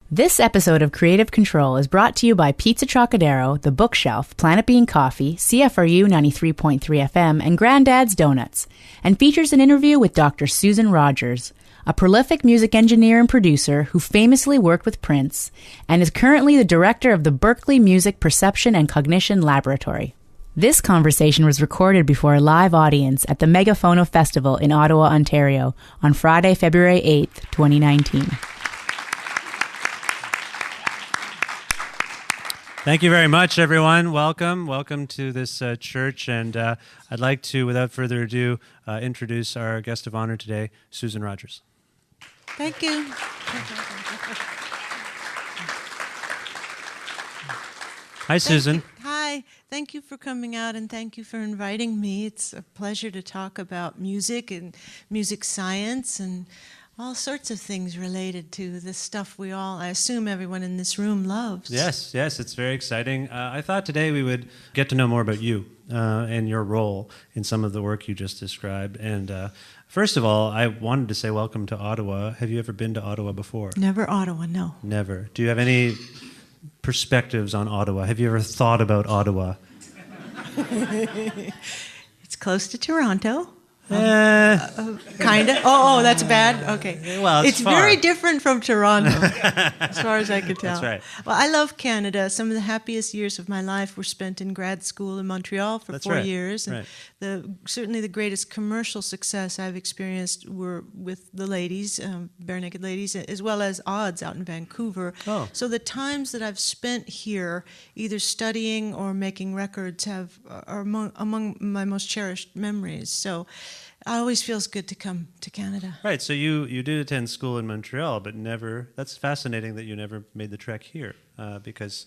This episode of Creative Control is brought to you by Pizza Trocadero, The Bookshelf, Planet Bean Coffee, CFRU 93.3 FM, and Granddad's Donuts, and features an interview with Dr. Susan Rogers, a prolific music engineer and producer who famously worked with Prince and is currently the director of the Berklee Music Perception and Cognition Laboratory. This conversation was recorded before a live audience at the Megaphono Festival in Ottawa, Ontario, on Friday, February 8th, 2019. Thank you very much, everyone. Welcome to this church, and I'd like to, without further ado, introduce our guest of honor today, Susan Rogers. Thank you. Hi, Susan. Hi. Thank you for coming out, and thank you for inviting me. It's a pleasure to talk about music and music science and all sorts of things related to the stuff I assume everyone in this room loves. Yes, it's very exciting. I thought today we would get to know more about you and your role in some of the work you just described. And first of all, I wanted to say welcome to Ottawa. Have you ever been to Ottawa before? Never Ottawa, no. Never. Do you have any perspectives on Ottawa? Have you ever thought about Ottawa? It's close to Toronto. Kind of. Oh, that's bad. Okay. Well, it's far. Very different from Toronto, as far as I could tell. That's right. Well, I love Canada. Some of the happiest years of my life were spent in grad school in Montreal for 4 years. And certainly the greatest commercial success I've experienced were with the ladies, Barenaked Ladies, as well as Odds out in Vancouver. Oh. So the times that I've spent here, either studying or making records, are among my most cherished memories. So it always feels good to come to Canada. Right, so you did attend school in Montreal, but that's fascinating that you never made the trek here, because,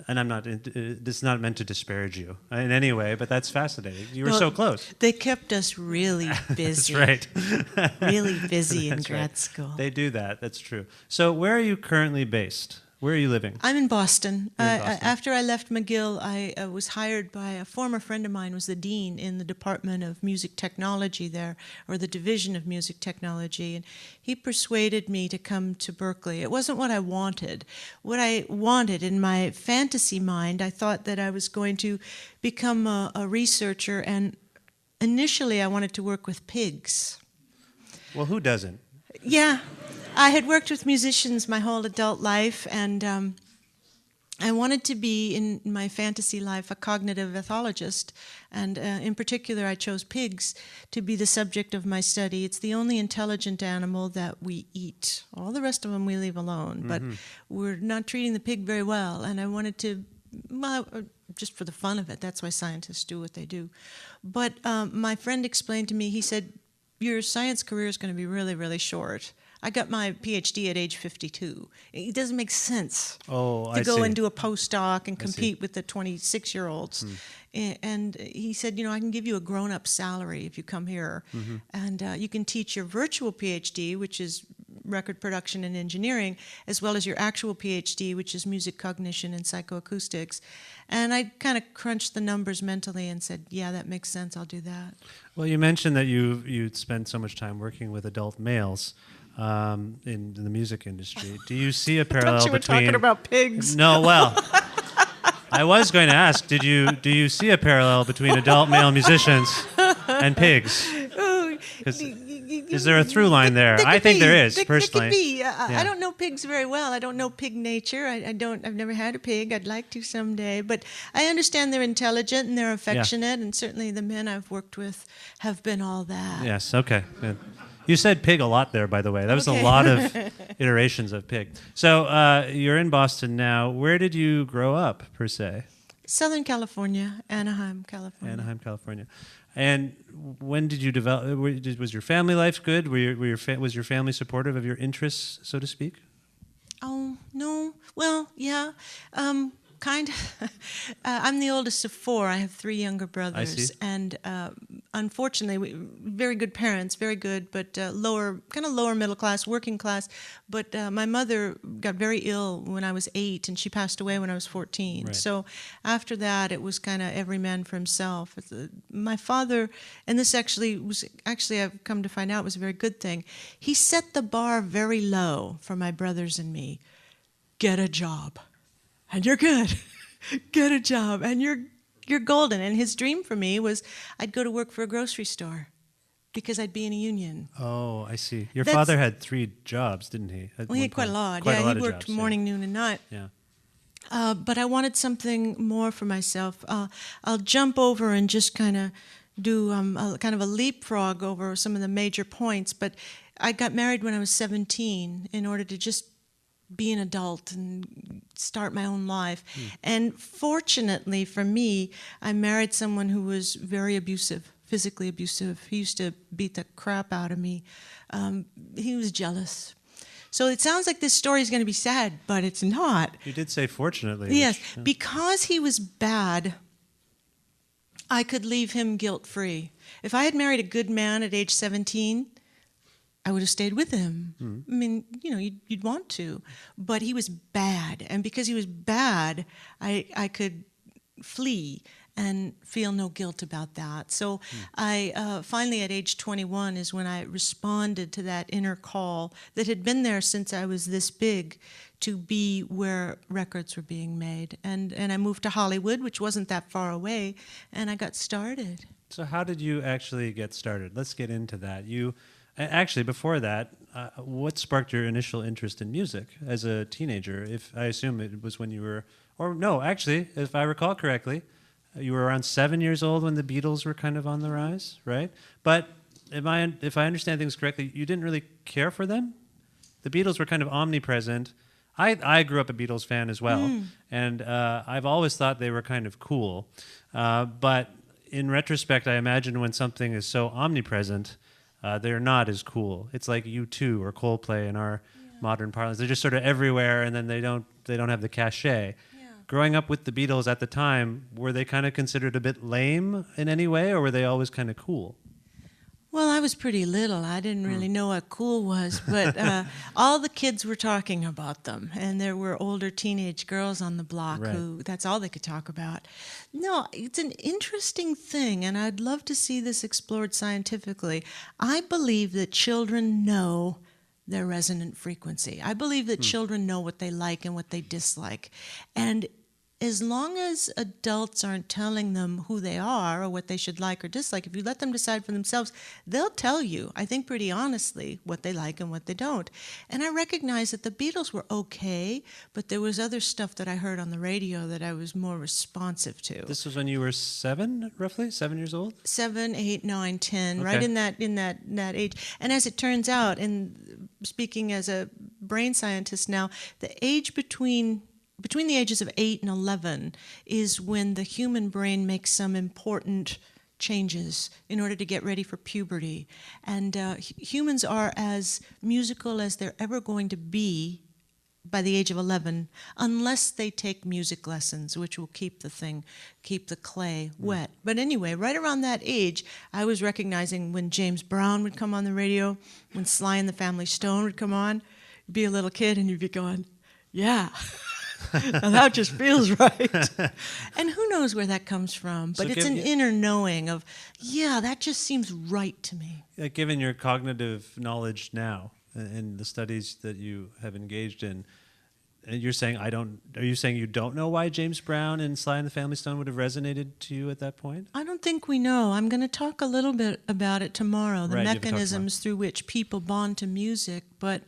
and this is not meant to disparage you in any way, but that's fascinating. You were so close. They kept us really busy. That's right. Really busy in grad school. They do that, that's true. So where are you currently based? Where are you living? I'm in Boston. You're in Boston. After I left McGill, I was hired by a former friend of mine, was the dean in the Department of Music Technology there, or the Division of Music Technology, and he persuaded me to come to Berklee. It wasn't what I wanted. What I wanted, in my fantasy mind, I thought that I was going to become a researcher, and initially I wanted to work with pigs. Well, who doesn't? Yeah. I had worked with musicians my whole adult life, and I wanted to be, in my fantasy life, a cognitive ethologist. And in particular, I chose pigs to be the subject of my study. It's the only intelligent animal that we eat. All the rest of them we leave alone, but we're not treating the pig very well. And I wanted to, just for the fun of it, that's why scientists do what they do. But my friend explained to me, he said, your science career is going to be really, really short. I got my PhD at age 52. It doesn't make sense to go and do a postdoc and compete with the 26-year-olds. And he said, I can give you a grown-up salary if you come here. And you can teach your virtual PhD, which is record production and engineering, as well as your actual PhD, which is music cognition and psychoacoustics. And I kind of crunched the numbers mentally and said, yeah, that makes sense, I'll do that. Well, you mentioned that you'd spent so much time working with adult males. In the music industry, do you see a parallel between? You were talking about pigs. No, well, I was going to ask, do you see a parallel between adult male musicians and pigs? Is there a through line there? I think there is, personally. There could be. I don't know pigs very well. I don't know pig nature. I've never had a pig. I'd like to someday. But I understand they're intelligent and they're affectionate, and certainly the men I've worked with have been all that. Yes, okay, good. You said pig a lot there, by the way. That was a lot of iterations of pig. So you're in Boston now. Where did you grow up, per se? Southern California, Anaheim, California. Anaheim, California. And when did you develop? Was your family life good? Was your family supportive of your interests, so to speak? Oh, no. Well, yeah. Kind of. I'm the oldest of four. I have three younger brothers. I see. And unfortunately, very good parents, very good, but lower middle class, working class. But my mother got very ill when I was 8, and she passed away when I was 14. Right. So after that, it was kind of every man for himself. My father, and this actually I've come to find out was a very good thing. He set the bar very low for my brothers and me. get a job, and you're good. Get a job, and you're golden. And his dream for me was I'd go to work for a grocery store because I'd be in a union. Oh, I see. Your father had 3 jobs, didn't he? Well, he had quite a lot. Quite a lot he of worked jobs, morning, noon, and night. Yeah. But I wanted something more for myself. I'll jump over and just kind of do kind of a leapfrog over some of the major points. But I got married when I was 17 in order to just be an adult and start my own life. And fortunately for me, I married someone who was very abusive, physically abusive. He used to beat the crap out of me. He was jealous. So it sounds like this story is going to be sad, but it's not. You did say fortunately. Yes, because he was bad, I could leave him guilt-free. If I had married a good man at age 17, I would have stayed with him. I mean, you'd want to. But he was bad. And because he was bad, I could flee and feel no guilt about that. So I finally, at age 21, is when I responded to that inner call that had been there since I was this big, to be where records were being made. And I moved to Hollywood, which wasn't that far away, and I got started. So how did you actually get started? Let's get into that. Actually, before that, what sparked your initial interest in music as a teenager? If I assume it was when you were, or no, actually, if I recall correctly, you were around 7 years old when the Beatles were kind of on the rise, right? But if I understand things correctly, you didn't really care for them? The Beatles were kind of omnipresent. I grew up a Beatles fan as well, and I've always thought they were kind of cool. But in retrospect, I imagine when something is so omnipresent, they're not as cool. It's like U2 or Coldplay in our modern parlance. They're just sort of everywhere, and then they don't have the cachet. Growing up with the Beatles at the time, were they kind of considered a bit lame in any way, or were they always kind of cool? Well, I was pretty little. I didn't really know what cool was, but all the kids were talking about them, and there were older teenage girls on the block who that's all they could talk about. No, it's an interesting thing, and I'd love to see this explored scientifically. I believe that children know their resonant frequency. I believe that children know what they like and what they dislike, and as long as adults aren't telling them who they are or what they should like or dislike, if you let them decide for themselves, they'll tell you, I think pretty honestly, what they like and what they don't. And I recognize that the Beatles were okay, but there was other stuff that I heard on the radio that I was more responsive to. This was when you were 7, roughly? 7 years old? 7, 8, 9, 10, okay. Right in that age. And as it turns out, and speaking as a brain scientist now, the age between the ages of 8 and 11 is when the human brain makes some important changes in order to get ready for puberty. And humans are as musical as they're ever going to be by the age of 11, unless they take music lessons, which will keep the clay wet. But anyway, right around that age, I was recognizing when James Brown would come on the radio, when Sly and the Family Stone would come on, you'd be a little kid and you'd be going, yeah. Now that just feels right. And who knows where that comes from, but it's an inner knowing of, that just seems right to me. Given your cognitive knowledge now and the studies that you have engaged in, and you're saying are you saying you don't know why James Brown and Sly and the Family Stone would have resonated to you at that point? I don't think we know. I'm going to talk a little bit about it tomorrow, the mechanisms through which people bond to music, but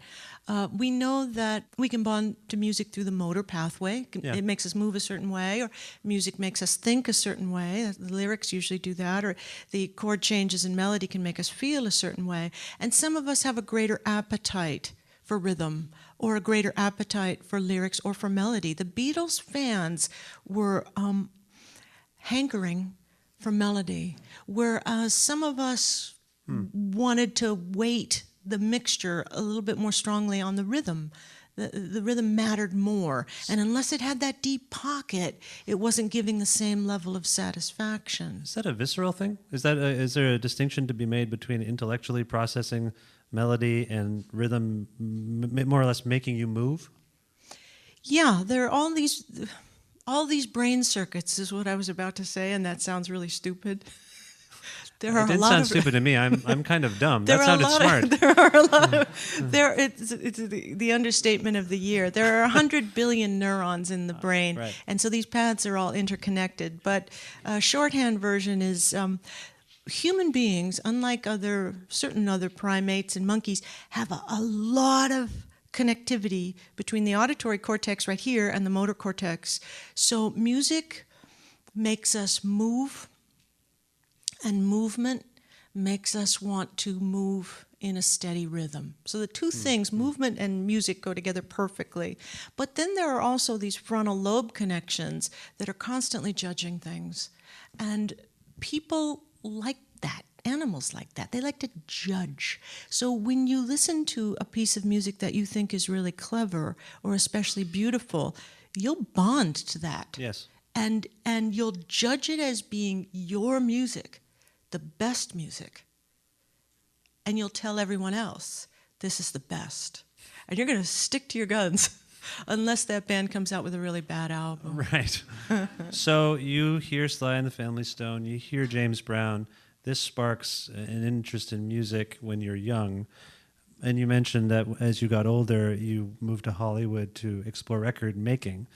we know that we can bond to music through the motor pathway. It makes us move a certain way, or music makes us think a certain way. The lyrics usually do that, or the chord changes in melody can make us feel a certain way. And some of us have a greater appetite for rhythm, or a greater appetite for lyrics or for melody. The Beatles fans were hankering for melody, whereas some of us wanted to weight the mixture a little bit more strongly on the rhythm. The rhythm mattered more, and unless it had that deep pocket, it wasn't giving the same level of satisfaction. Is that a visceral thing? Is there a distinction to be made between intellectually processing melody and rhythm, more or less making you move? Yeah, there are all these brain circuits, is what I was about to say, and that sounds really stupid. There are It didn't sound stupid to me. I'm kind of dumb. That sounded smart. There are a lot of. It's the understatement of the year. There are 100 billion neurons in the brain, right. and so these paths are all interconnected. But shorthand version is. Human beings, unlike certain other primates and monkeys, have a lot of connectivity between the auditory cortex right here and the motor cortex. So music makes us move, and movement makes us want to move in a steady rhythm. So the two things, movement and music, go together perfectly. But then there are also these frontal lobe connections that are constantly judging things. And people like that. Animals like that. They like to judge. So when you listen to a piece of music that you think is really clever or especially beautiful, you'll bond to that. Yes. And you'll judge it as being your music, the best music. And you'll tell everyone else, this is the best. And you're going to stick to your guns unless that band comes out with a really bad album. Right. So you hear Sly and the Family Stone, you hear James Brown. This sparks an interest in music when you're young. And you mentioned that as you got older, you moved to Hollywood to explore record making.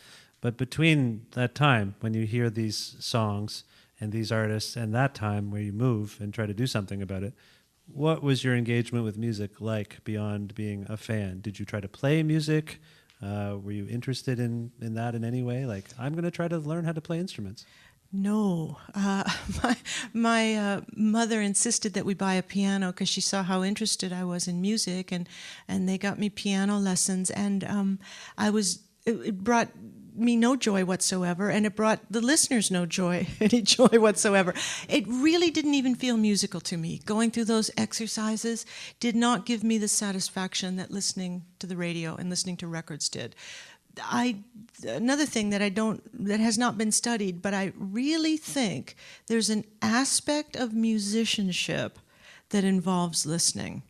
But between that time when you hear these songs and these artists and that time where you move and try to do something about it, what was your engagement with music like beyond being a fan? Did you try to play music? Were you interested in that in any way? Like, I'm going to try to learn how to play instruments. No. My mother insisted that we buy a piano because she saw how interested I was in music, and they got me piano lessons, and it brought me no joy whatsoever, and it brought the listeners no joy, any joy whatsoever. It really didn't even feel musical to me. Going through those exercises did not give me the satisfaction that listening to the radio and listening to records did. Another thing that has not been studied, but I really think there's an aspect of musicianship that involves listening.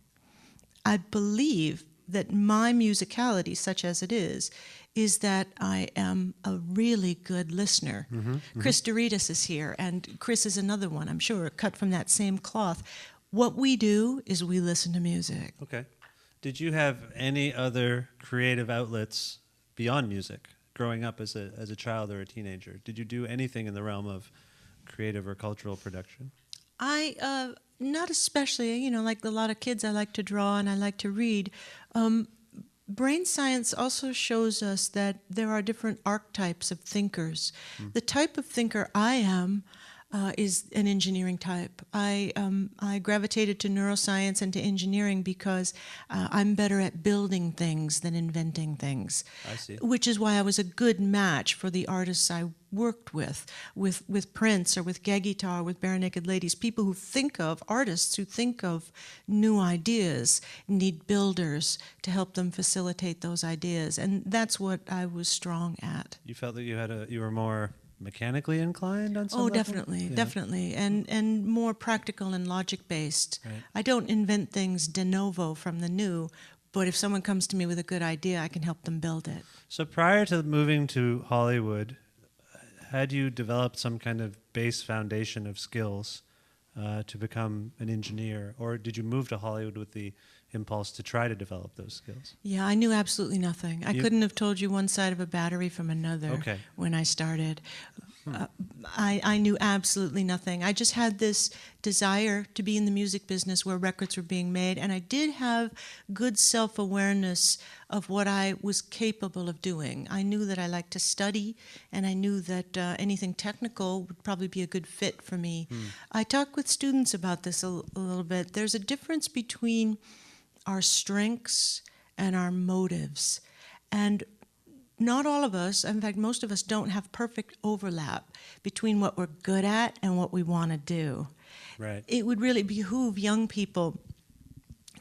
I believe that my musicality, such as it is that I am a really good listener. Chris Doritas is here, and Chris is another one, I'm sure, cut from that same cloth. What we do is we listen to music. Okay. Did you have any other creative outlets beyond music growing up as a child or a teenager? Did you do anything in the realm of creative or cultural production? Not especially, like a lot of kids, I like to draw and I like to read. Brain science also shows us that there are different archetypes of thinkers. The type of thinker I am is an engineering type. I gravitated to neuroscience and to engineering because I'm better at building things than inventing things. I see. Which is why I was a good match for the artists I worked with Prince or with Gagita or with Barenaked Ladies. People artists who think of new ideas need builders to help them facilitate those ideas. And that's what I was strong at. You felt that you were more mechanically inclined on some level? Definitely, and more practical and logic-based. Right. I don't invent things de novo from the new, but if someone comes to me with a good idea, I can help them build it. So prior to moving to Hollywood, had you developed some kind of base foundation of skills to become an engineer, or did you move to Hollywood with the impulse to try to develop those skills? Yeah, I knew absolutely nothing. I couldn't have told you one side of a battery from another when I started. I knew absolutely nothing. I just had this desire to be in the music business where records were being made, and I did have good self-awareness of what I was capable of doing. I knew that I liked to study, and I knew that anything technical would probably be a good fit for me. I talk with students about this a little bit. There's a difference between our strengths and our motives. And not all of us, in fact, most of us don't have perfect overlap between what we're good at and what we want to do. Right. It would really behoove young people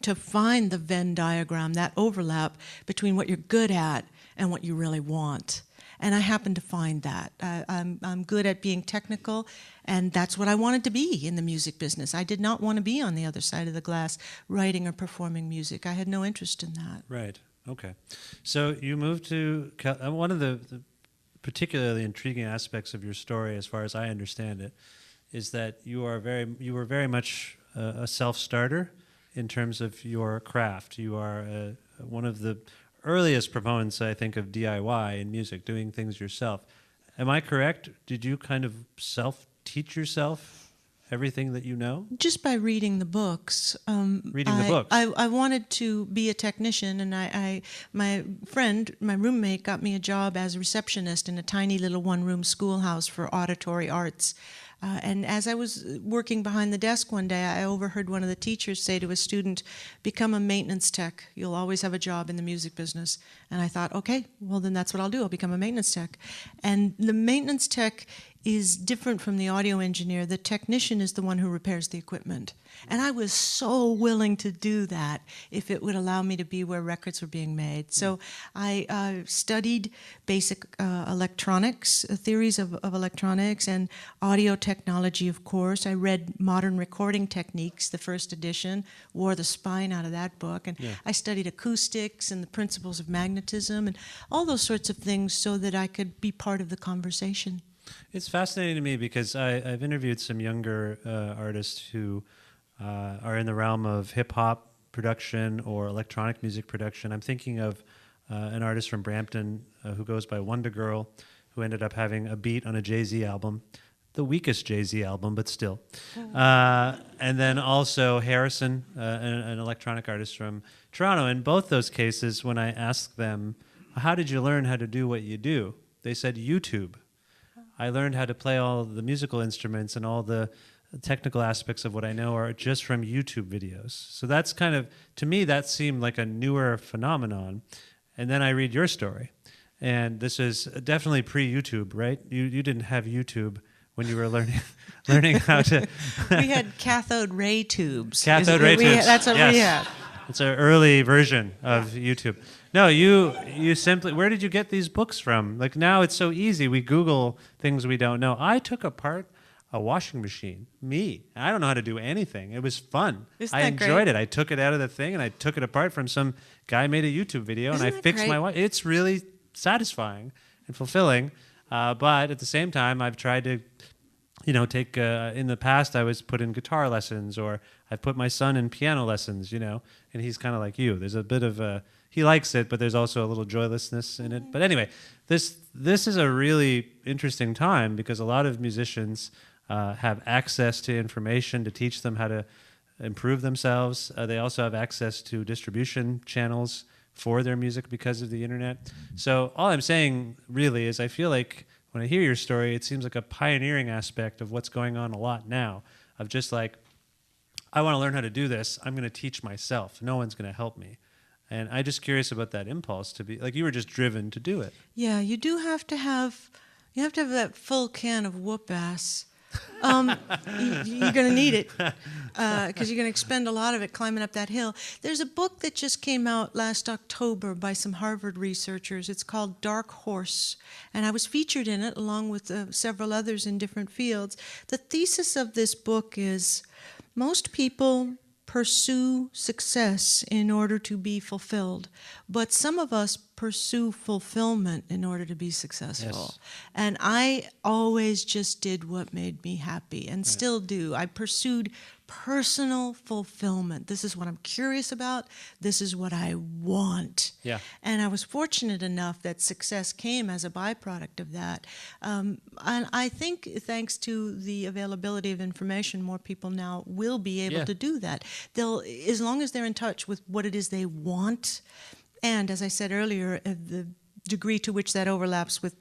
to find the Venn diagram, that overlap between what you're good at and what you really want. And I happen to find that. I'm good at being technical, and that's what I wanted to be in the music business. I did not want to be on the other side of the glass writing or performing music. I had no interest in that. Right. Okay. So you moved to one of the particularly intriguing aspects of your story, as far as I understand it, is that you were very much a self-starter in terms of your craft. You are one of the earliest proponents, I think, of DIY in music, doing things yourself. Am I correct? Did you kind of self-teach yourself everything that you know? Just by reading the books. Reading the books. I wanted to be a technician, and my roommate, got me a job as a receptionist in a tiny little one-room schoolhouse for auditory arts. And as I was working behind the desk one day, I overheard one of the teachers say to a student, "Become a maintenance tech. You'll always have a job in the music business." And I thought, okay, well then that's what I'll do. I'll become a maintenance tech. And the maintenance tech is different from the audio engineer. The technician is the one who repairs the equipment. And I was so willing to do that if it would allow me to be where records were being made. So I studied basic electronics, theories of electronics, and audio technology, of course. I read Modern Recording Techniques, the first edition, wore the spine out of that book. And I studied acoustics and the principles of magnetism and all those sorts of things so that I could be part of the conversation. It's fascinating to me because I've interviewed some younger artists who are in the realm of hip-hop production or electronic music production. I'm thinking of an artist from Brampton who goes by Wonder Girl, who ended up having a beat on a Jay-Z album, the weakest Jay-Z album, but still. And then also Harrison, an electronic artist from Toronto. In both those cases, when I asked them, how did you learn how to do what you do? They said YouTube. I learned how to play all the musical instruments and all the technical aspects of what I know are just from YouTube videos. So that's kind of, to me, that seemed like a newer phenomenon. And then I read your story. And this is definitely pre-YouTube, right? You didn't have YouTube when you were learning how to... We had cathode ray tubes. Cathode ray tubes. That's what we had. It's an early version of YouTube. No, you simply, where did you get these books from? Like now it's so easy. We Google things we don't know. I took apart a washing machine. I don't know how to do anything. It was fun. I enjoyed it. I took it out of the thing and I took it apart from some guy made a YouTube video and I fixed my wife. It's really satisfying and fulfilling. But at the same time, I've tried to, take, in the past I was put in guitar lessons, or I've put my son in piano lessons, and he's kind of like you. There's a bit of he likes it, but there's also a little joylessness in it. But anyway, this is a really interesting time because a lot of musicians have access to information to teach them how to improve themselves. They also have access to distribution channels for their music because of the internet. So all I'm saying really is I feel like when I hear your story, it seems like a pioneering aspect of what's going on a lot now, of just like, I want to learn how to do this. I'm going to teach myself. No one's going to help me. And I'm just curious about that impulse to be, like you were just driven to do it. Yeah, you do have to have, that full can of whoop ass. You're going to need it because you're going to expend a lot of it climbing up that hill. There's a book that just came out last October by some Harvard researchers. It's called Dark Horse, and I was featured in it along with several others in different fields. The thesis of this book is most people pursue success in order to be fulfilled, but some of us pursue fulfillment in order to be successful. Yes. And I always just did what made me happy and still do. I pursued personal fulfillment. This is what I'm curious about. This is what I want. Yeah. And I was fortunate enough that success came as a byproduct of that. And I think thanks to the availability of information, more people now will be able to do that. They'll, as long as they're in touch with what it is they want, and as I said earlier, the degree to which that overlaps with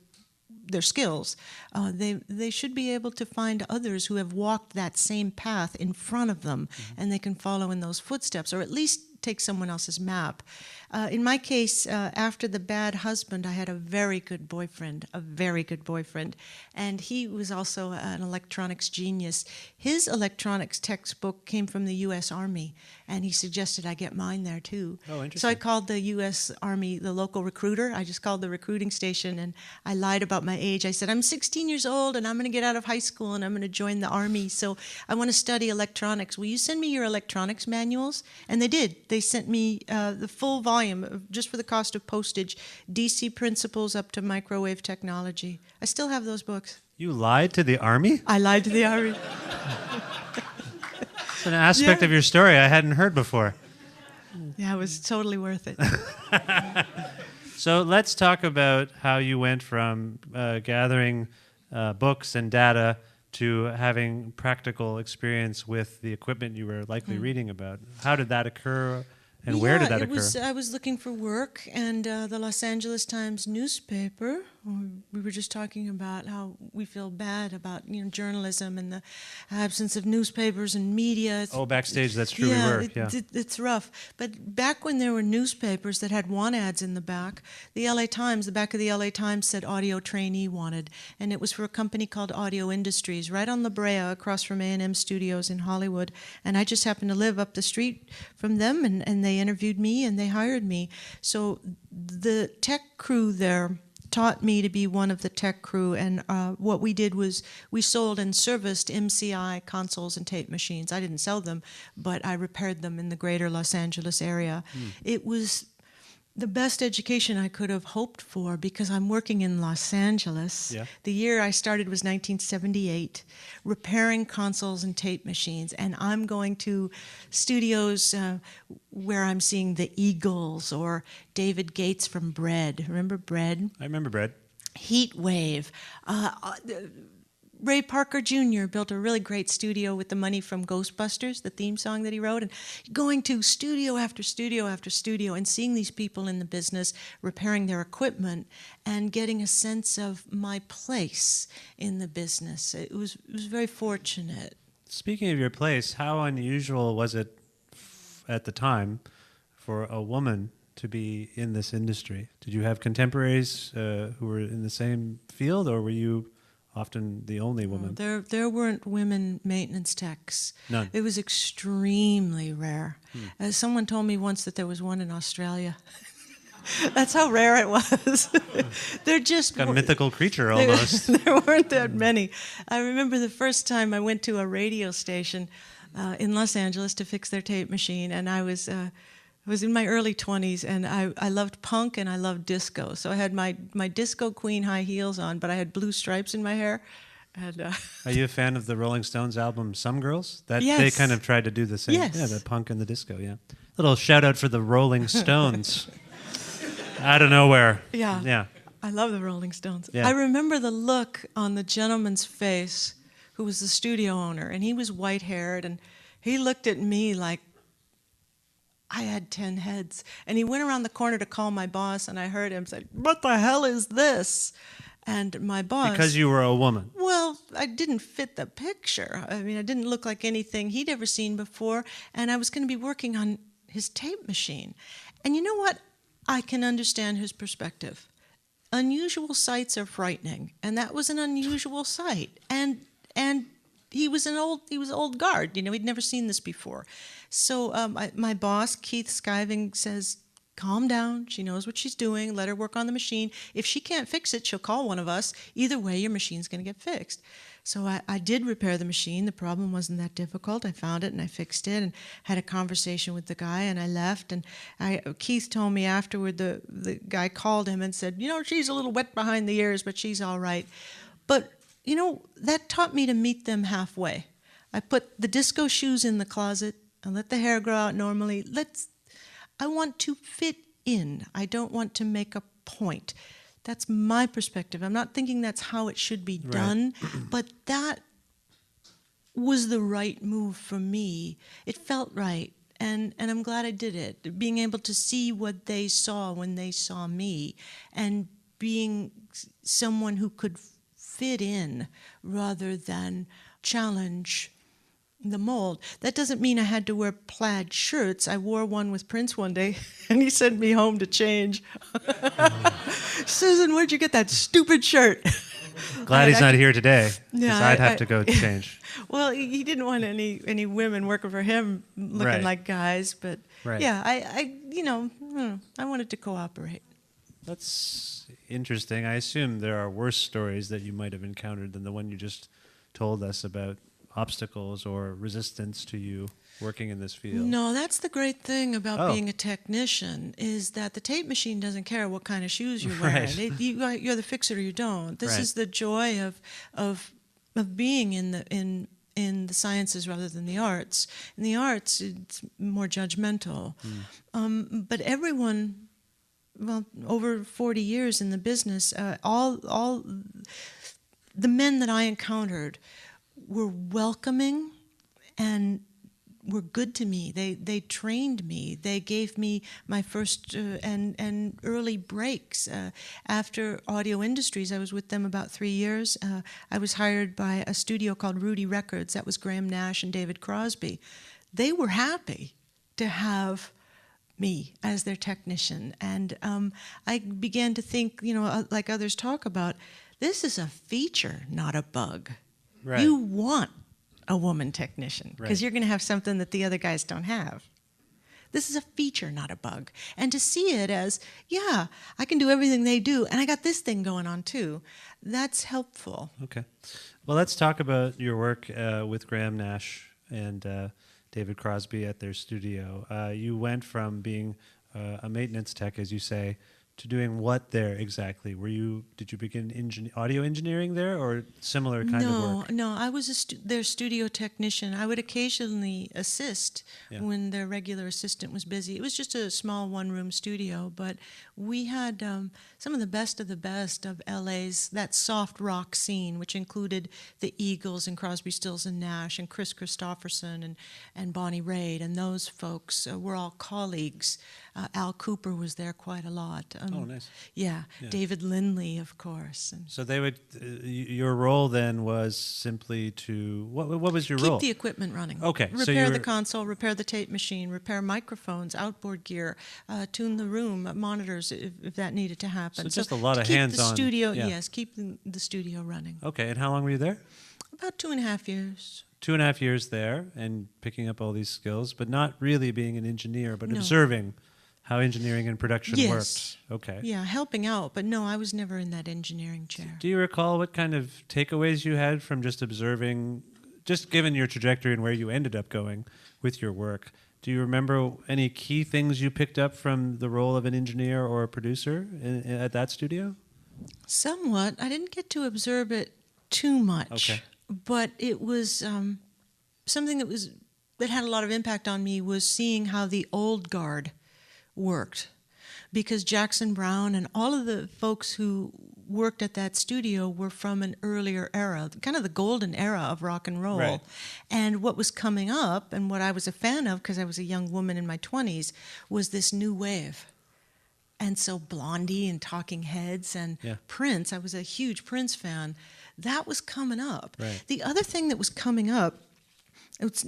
their skills, they should be able to find others who have walked that same path in front of them, and they can follow in those footsteps, or at least take someone else's map. In my case, after the bad husband, I had a very good boyfriend, and he was also an electronics genius. His electronics textbook came from the U.S. Army, and he suggested I get mine there too. Oh, interesting. So I called the U.S. Army, the local recruiter. I just called the recruiting station, and I lied about my age. I said, I'm 16 years old, and I'm going to get out of high school, and I'm going to join the Army, so I want to study electronics. Will you send me your electronics manuals? And they did. They sent me the full volume, just for the cost of postage, DC Principles up to microwave technology. I still have those books. You lied to the Army? I lied to the Army. It's an aspect of your story I hadn't heard before. Yeah, it was totally worth it. So let's talk about how you went from gathering books and data to having practical experience with the equipment you were likely reading about. How did that occur, and where did that occur? I was looking for work, and the Los Angeles Times newspaper, we were just talking about how we feel bad about journalism and the absence of newspapers and media. Backstage, that's true. We were. It's rough. But back when there were newspapers that had want ads in the back, the LA Times, the back of the LA Times said audio trainee wanted, and it was for a company called Audio Industries, right on La Brea, across from A&M Studios in Hollywood. And I just happened to live up the street from them, and they interviewed me and they hired me. So the tech crew there taught me to be one of the tech crew, and what we did was we sold and serviced MCI consoles and tape machines. I didn't sell them, but I repaired them in the greater Los Angeles area. It was the best education I could have hoped for, because I'm working in Los Angeles. Yeah. The year I started was 1978, repairing consoles and tape machines, and I'm going to studios where I'm seeing the Eagles or David Gates from Bread. Remember Bread? I remember Bread. Heat Wave. Ray Parker Jr. built a really great studio with the money from Ghostbusters, the theme song that he wrote, and going to studio after studio after studio and seeing these people in the business repairing their equipment and getting a sense of my place in the business. It was very fortunate. Speaking of your place, how unusual was it at the time for a woman to be in this industry? Did you have contemporaries who were in the same field, or were you often the only woman? There weren't women maintenance techs. None. It was extremely rare. Someone told me once that there was one in Australia. That's how rare it was. They're just a mythical creature almost. There weren't that many. I remember the first time I went to a radio station in Los Angeles to fix their tape machine, and I was in my early 20s, and I loved punk and I loved disco. So I had my disco queen high heels on, but I had blue stripes in my hair. And, Are you a fan of the Rolling Stones album Some Girls? Yes. They kind of tried to do the same. Yes. Yeah, the punk and the disco, yeah. Little shout out for the Rolling Stones. Out of nowhere. Yeah. Yeah. I love the Rolling Stones. Yeah. I remember the look on the gentleman's face who was the studio owner, and he was white-haired, and he looked at me like I had 10 heads. And he went around the corner to call my boss, and I heard him say, "What the hell is this?" And my boss... Because you were a woman. Well, I didn't fit the picture. I mean, I didn't look like anything he'd ever seen before, and I was going to be working on his tape machine. And you know what? I can understand his perspective. Unusual sights are frightening, and that was an unusual sight. And he was old guard. He'd never seen this before. So my boss, Keith Skiving, says, "Calm down. She knows what she's doing. Let her work on the machine. If she can't fix it, she'll call one of us. Either way, your machine's going to get fixed." So I did repair the machine. The problem wasn't that difficult. I found it and I fixed it and had a conversation with the guy, and I left. And Keith told me afterward, the guy called him and said, "She's a little wet behind the ears, but she's all right." But, that taught me to meet them halfway. I put the disco shoes in the closet. I let the hair grow out normally. I want to fit in. I don't want to make a point. That's my perspective. I'm not thinking that's how it should be done, but that was the right move for me. It felt right, and I'm glad I did it. Being able to see what they saw when they saw me, and being someone who could fit in rather than challenge the mold. That doesn't mean I had to wear plaid shirts. I wore one with Prince one day, and he sent me home to change. "Susan, where'd you get that stupid shirt?" Glad he's not here today, because Yeah, I'd have to go change. Well, he didn't want any women working for him looking Right. like guys, but Right. yeah, I wanted to cooperate. That's interesting. I assume there are worse stories that you might have encountered than the one you just told us about obstacles or resistance to you working in this field. No, that's the great thing about Oh. being a technician is that the tape machine doesn't care what kind of shoes you're Right. wearing. You're the fixer or you don't. This Right. is the joy of being in the sciences rather than the arts. In the arts, it's more judgmental. But everyone, well, over 40 years in the business, all the men that I encountered were welcoming and were good to me. They trained me. They gave me my first and early breaks. After Audio Industries, I was with them about 3 years. I was hired by a studio called Rudy Records. That was Graham Nash and David Crosby. They were happy to have me as their technician. And I began to think, like others talk about, this is a feature, not a bug. Right. You want a woman technician because Right. you're going to have something that the other guys don't have. This is a feature, not a bug. And to see it as, yeah, I can do everything they do, and I got this thing going on too, that's helpful. Okay. Well, let's talk about your work with Graham Nash and David Crosby at their studio. You went from being a maintenance tech, as you say, to doing what there exactly? Did you begin audio engineering there, or similar kind of work? No, I was their studio technician. I would occasionally assist when their regular assistant was busy. It was just a small one-room studio, but we had some of the best of LA's, that soft rock scene, which included the Eagles and Crosby, Stills and Nash and Chris Christopherson and Bonnie Raitt, and those folks were all colleagues. Al Cooper was there quite a lot. Oh, nice. Yeah, David Lindley, of course. And So they would. Your role then was simply to what was your role? keep the equipment running. Okay, so Repair you the were- console, repair the tape machine, repair microphones, outboard gear, tune the room, monitors if that needed to happen. So just a lot of keep hands-on, the studio, yeah. yes, keep the studio running. Okay, and how long were you there? About 2.5 years. 2.5 years there, and picking up all these skills, but not really being an engineer, but No. observing how engineering and production Yes. worked. Okay. Yeah, helping out, but no, I was never in that engineering chair. Do you recall what kind of takeaways you had from just observing, just given your trajectory and where you ended up going with your work? Do you remember any key things you picked up from the role of an engineer or a producer at that studio? Somewhat. I didn't get to observe it too much. Okay. But it was something that had a lot of impact on me was seeing how the old guard worked. Because Jackson Browne and all of the folks who worked at that studio were from an earlier era, kind of the golden era of rock and roll. Right. And what was coming up, and what I was a fan of because I was a young woman in my 20s, was this new wave. And so Blondie and Talking Heads and Prince, I was a huge Prince fan, that was coming up. Right. The other thing that was coming up, it's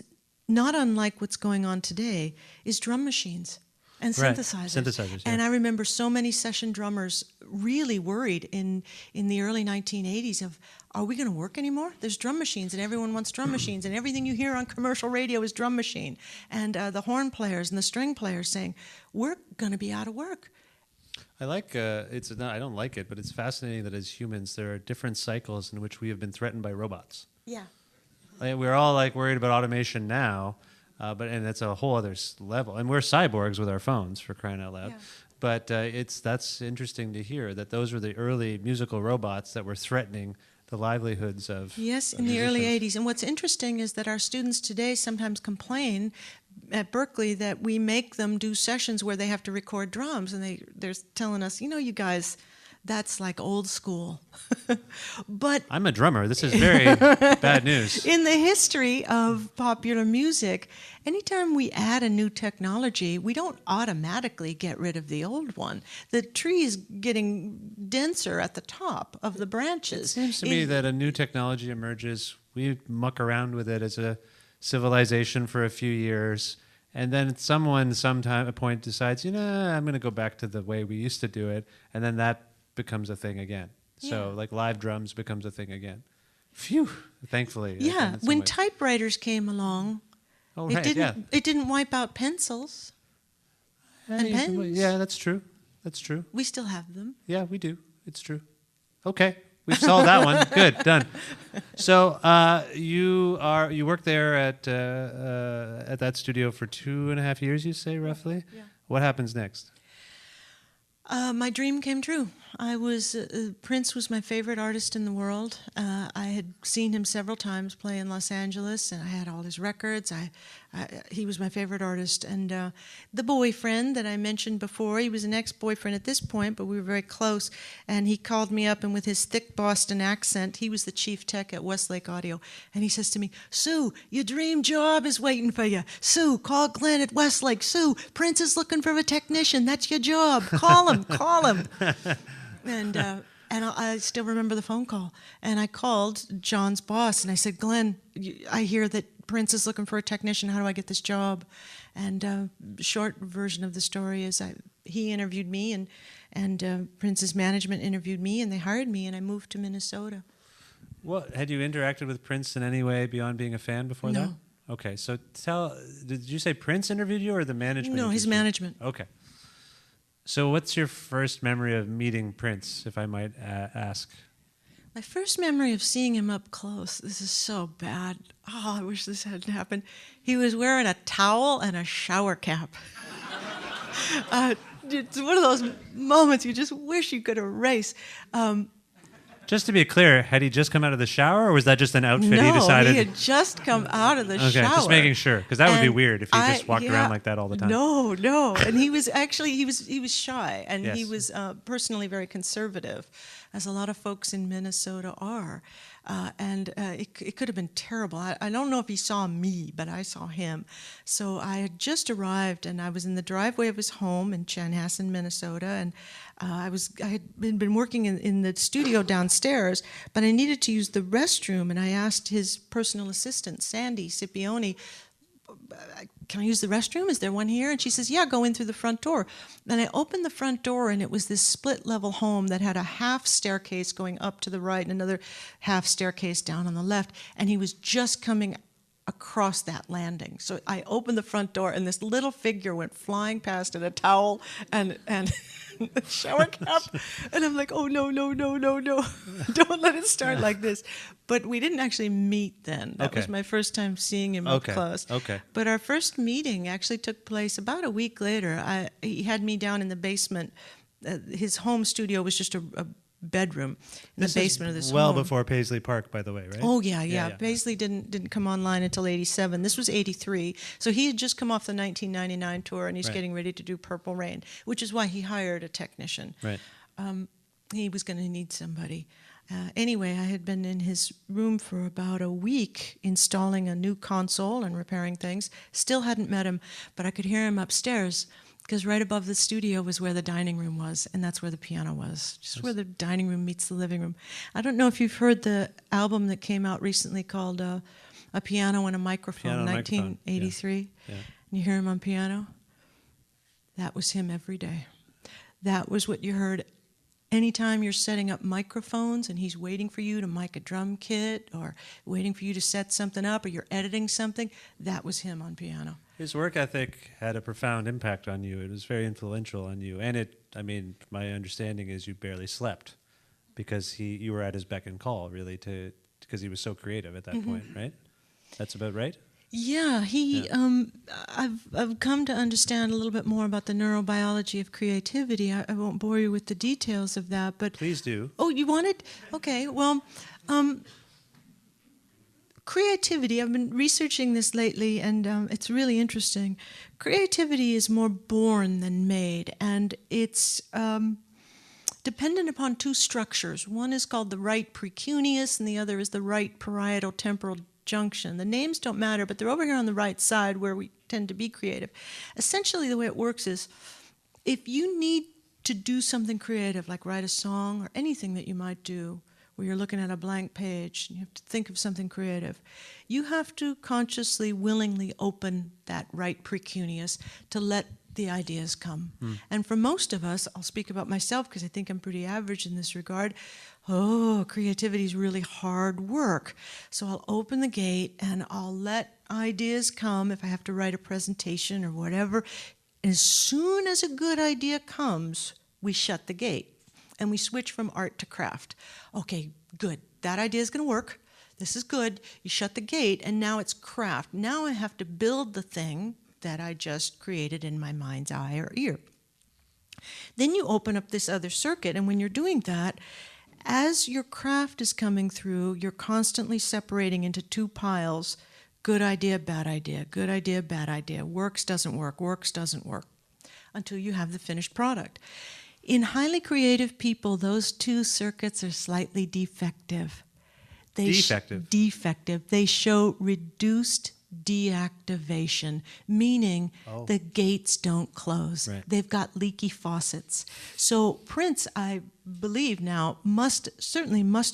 not unlike what's going on today, is drum machines and Right. synthesizers. Synthesizers, yeah. And I remember so many session drummers really worried in the early 1980s of, are we going to work anymore? There's drum machines, and everyone wants drum machines, and everything you hear on commercial radio is drum machine. And the horn players and the string players saying, we're going to be out of work. I like I don't like it, but it's fascinating that as humans there are different cycles in which we have been threatened by robots. Yeah. Like, we're all like worried about automation now, and that's a whole other level. And we're cyborgs with our phones, for crying out loud. Yeah. But that's interesting to hear that those were the early musical robots that were threatening the livelihoods of Yes, of in the early musicians. 80s. And what's interesting is that our students today sometimes complain at Berkeley that we make them do sessions where they have to record drums, and they're telling us, you guys, that's like old school. But I'm a drummer. This is very bad news. in the history of popular music, anytime we add a new technology, we don't automatically get rid of the old one. The tree is getting denser at the top of the branches. It seems to me that a new technology emerges, we muck around with it as a civilization for a few years, and then someone sometime a point decides, I'm going to go back to the way we used to do it, and then that becomes a thing again. So Yeah. like live drums becomes a thing again. Phew. Thankfully. Yeah, when typewriters came along, it didn't wipe out pencils and pens. Yeah, that's true. That's true. We still have them. Yeah, we do. It's true. Okay, we've solved that one. Good, done. So you worked there at that studio for 2.5 years, you say, roughly? Yeah. What happens next? My dream came true. Prince was my favorite artist in the world. I had seen him several times play in Los Angeles, and I had all his records. He was my favorite artist. And the boyfriend that I mentioned before, he was an ex-boyfriend at this point, but we were very close. And he called me up, and with his thick Boston accent, he was the chief tech at Westlake Audio. And he says to me, "Sue, your dream job is waiting for you. Sue, call Glenn at Westlake. Sue, Prince is looking for a technician. That's your job. Call him, call him." And I still remember the phone call. And I called John's boss, and I said, "Glenn, I hear that Prince is looking for a technician. How do I get this job?" And short version of the story is he interviewed me, and Prince's management interviewed me, and they hired me, and I moved to Minnesota. Well, had you interacted with Prince in any way beyond being a fan before that? No. Okay, so did you say Prince interviewed you or the management? No, his management. Okay. So what's your first memory of meeting Prince, if I might ask? My first memory of seeing him up close, this is so bad. Oh, I wish this hadn't happened. He was wearing a towel and a shower cap. It's one of those moments you just wish you could erase. Just to be clear, had he just come out of the shower, or was that just an outfit he decided? No, he had just come out of the shower. Okay, just making sure, because that would be weird if he just walked around like that all the time. No, and he was actually he was shy, and Yes. he was personally very conservative, as a lot of folks in Minnesota are, and it could have been terrible. I don't know if he saw me, but I saw him. So I had just arrived, and I was in the driveway of his home in Chanhassen, Minnesota, and I had been working in the studio downstairs, but I needed to use the restroom, and I asked his personal assistant, Sandy Scipione, "Can I use the restroom? Is there one here?" And she says, "Yeah, go in through the front door." And I opened the front door, and it was this split-level home that had a half staircase going up to the right and another half staircase down on the left, and he was just coming across that landing. So I opened the front door, and this little figure went flying past in a towel and a shower cap, and I'm like, "Oh, no, don't let it start like this." But we didn't actually meet then. That was my first time seeing him up close. Okay. But our first meeting actually took place about a week later. He had me down in the basement. His home studio was just a bedroom in the basement of this well home. before Paisley Park, by the way, right? Oh, yeah. Paisley didn't come online until 87. This was 83. So he had just come off the 1999 tour, and he's getting ready to do Purple Rain, which is why he hired a technician. Right. He was going to need somebody. Anyway, I had been in his room for about a week installing a new console and repairing things. Still hadn't met him, but I could hear him upstairs, because right above the studio was where the dining room was, and that's where the piano was, just where the dining room meets the living room. I don't know if you've heard the album that came out recently called A Piano and a Microphone, 1983. Yeah. And you hear him on piano? That was him every day. That was what you heard anytime you're setting up microphones and he's waiting for you to mic a drum kit or waiting for you to set something up or you're editing something. That was him on piano. His work ethic had a profound impact on you. It was very influential on you. And my understanding is you barely slept because you were at his beck and call, really, because he was so creative at that point, right? That's about right? Yeah, I've come to understand a little bit more about the neurobiology of creativity. I won't bore you with the details of that, but... Please do. Oh, you want it? Okay, well... creativity, I've been researching this lately, and it's really interesting. Creativity is more born than made, and it's dependent upon two structures. One is called the right precuneus, and the other is the right parieto-temporal junction. The names don't matter, but they're over here on the right side where we tend to be creative. Essentially, the way it works is if you need to do something creative, like write a song or anything that you might do, where you're looking at a blank page and you have to think of something creative, you have to consciously, willingly open that right precuneus to let the ideas come. And for most of us, I'll speak about myself because I think I'm pretty average in this regard. Oh, creativity is really hard work. So I'll open the gate and I'll let ideas come if I have to write a presentation or whatever. As soon as a good idea comes, we shut the gate and we switch from art to craft. Okay, good. That idea is going to work. This is good. You shut the gate and now it's craft. Now I have to build the thing that I just created in my mind's eye or ear. Then you open up this other circuit, and when you're doing that, as your craft is coming through, you're constantly separating into two piles: good idea, bad idea, good idea, bad idea, works, doesn't work, until you have the finished product. In highly creative people, those two circuits are slightly defective. Defective. They show reduced deactivation, meaning the gates don't close. Right. They've got leaky faucets. So Prince, I believe now, must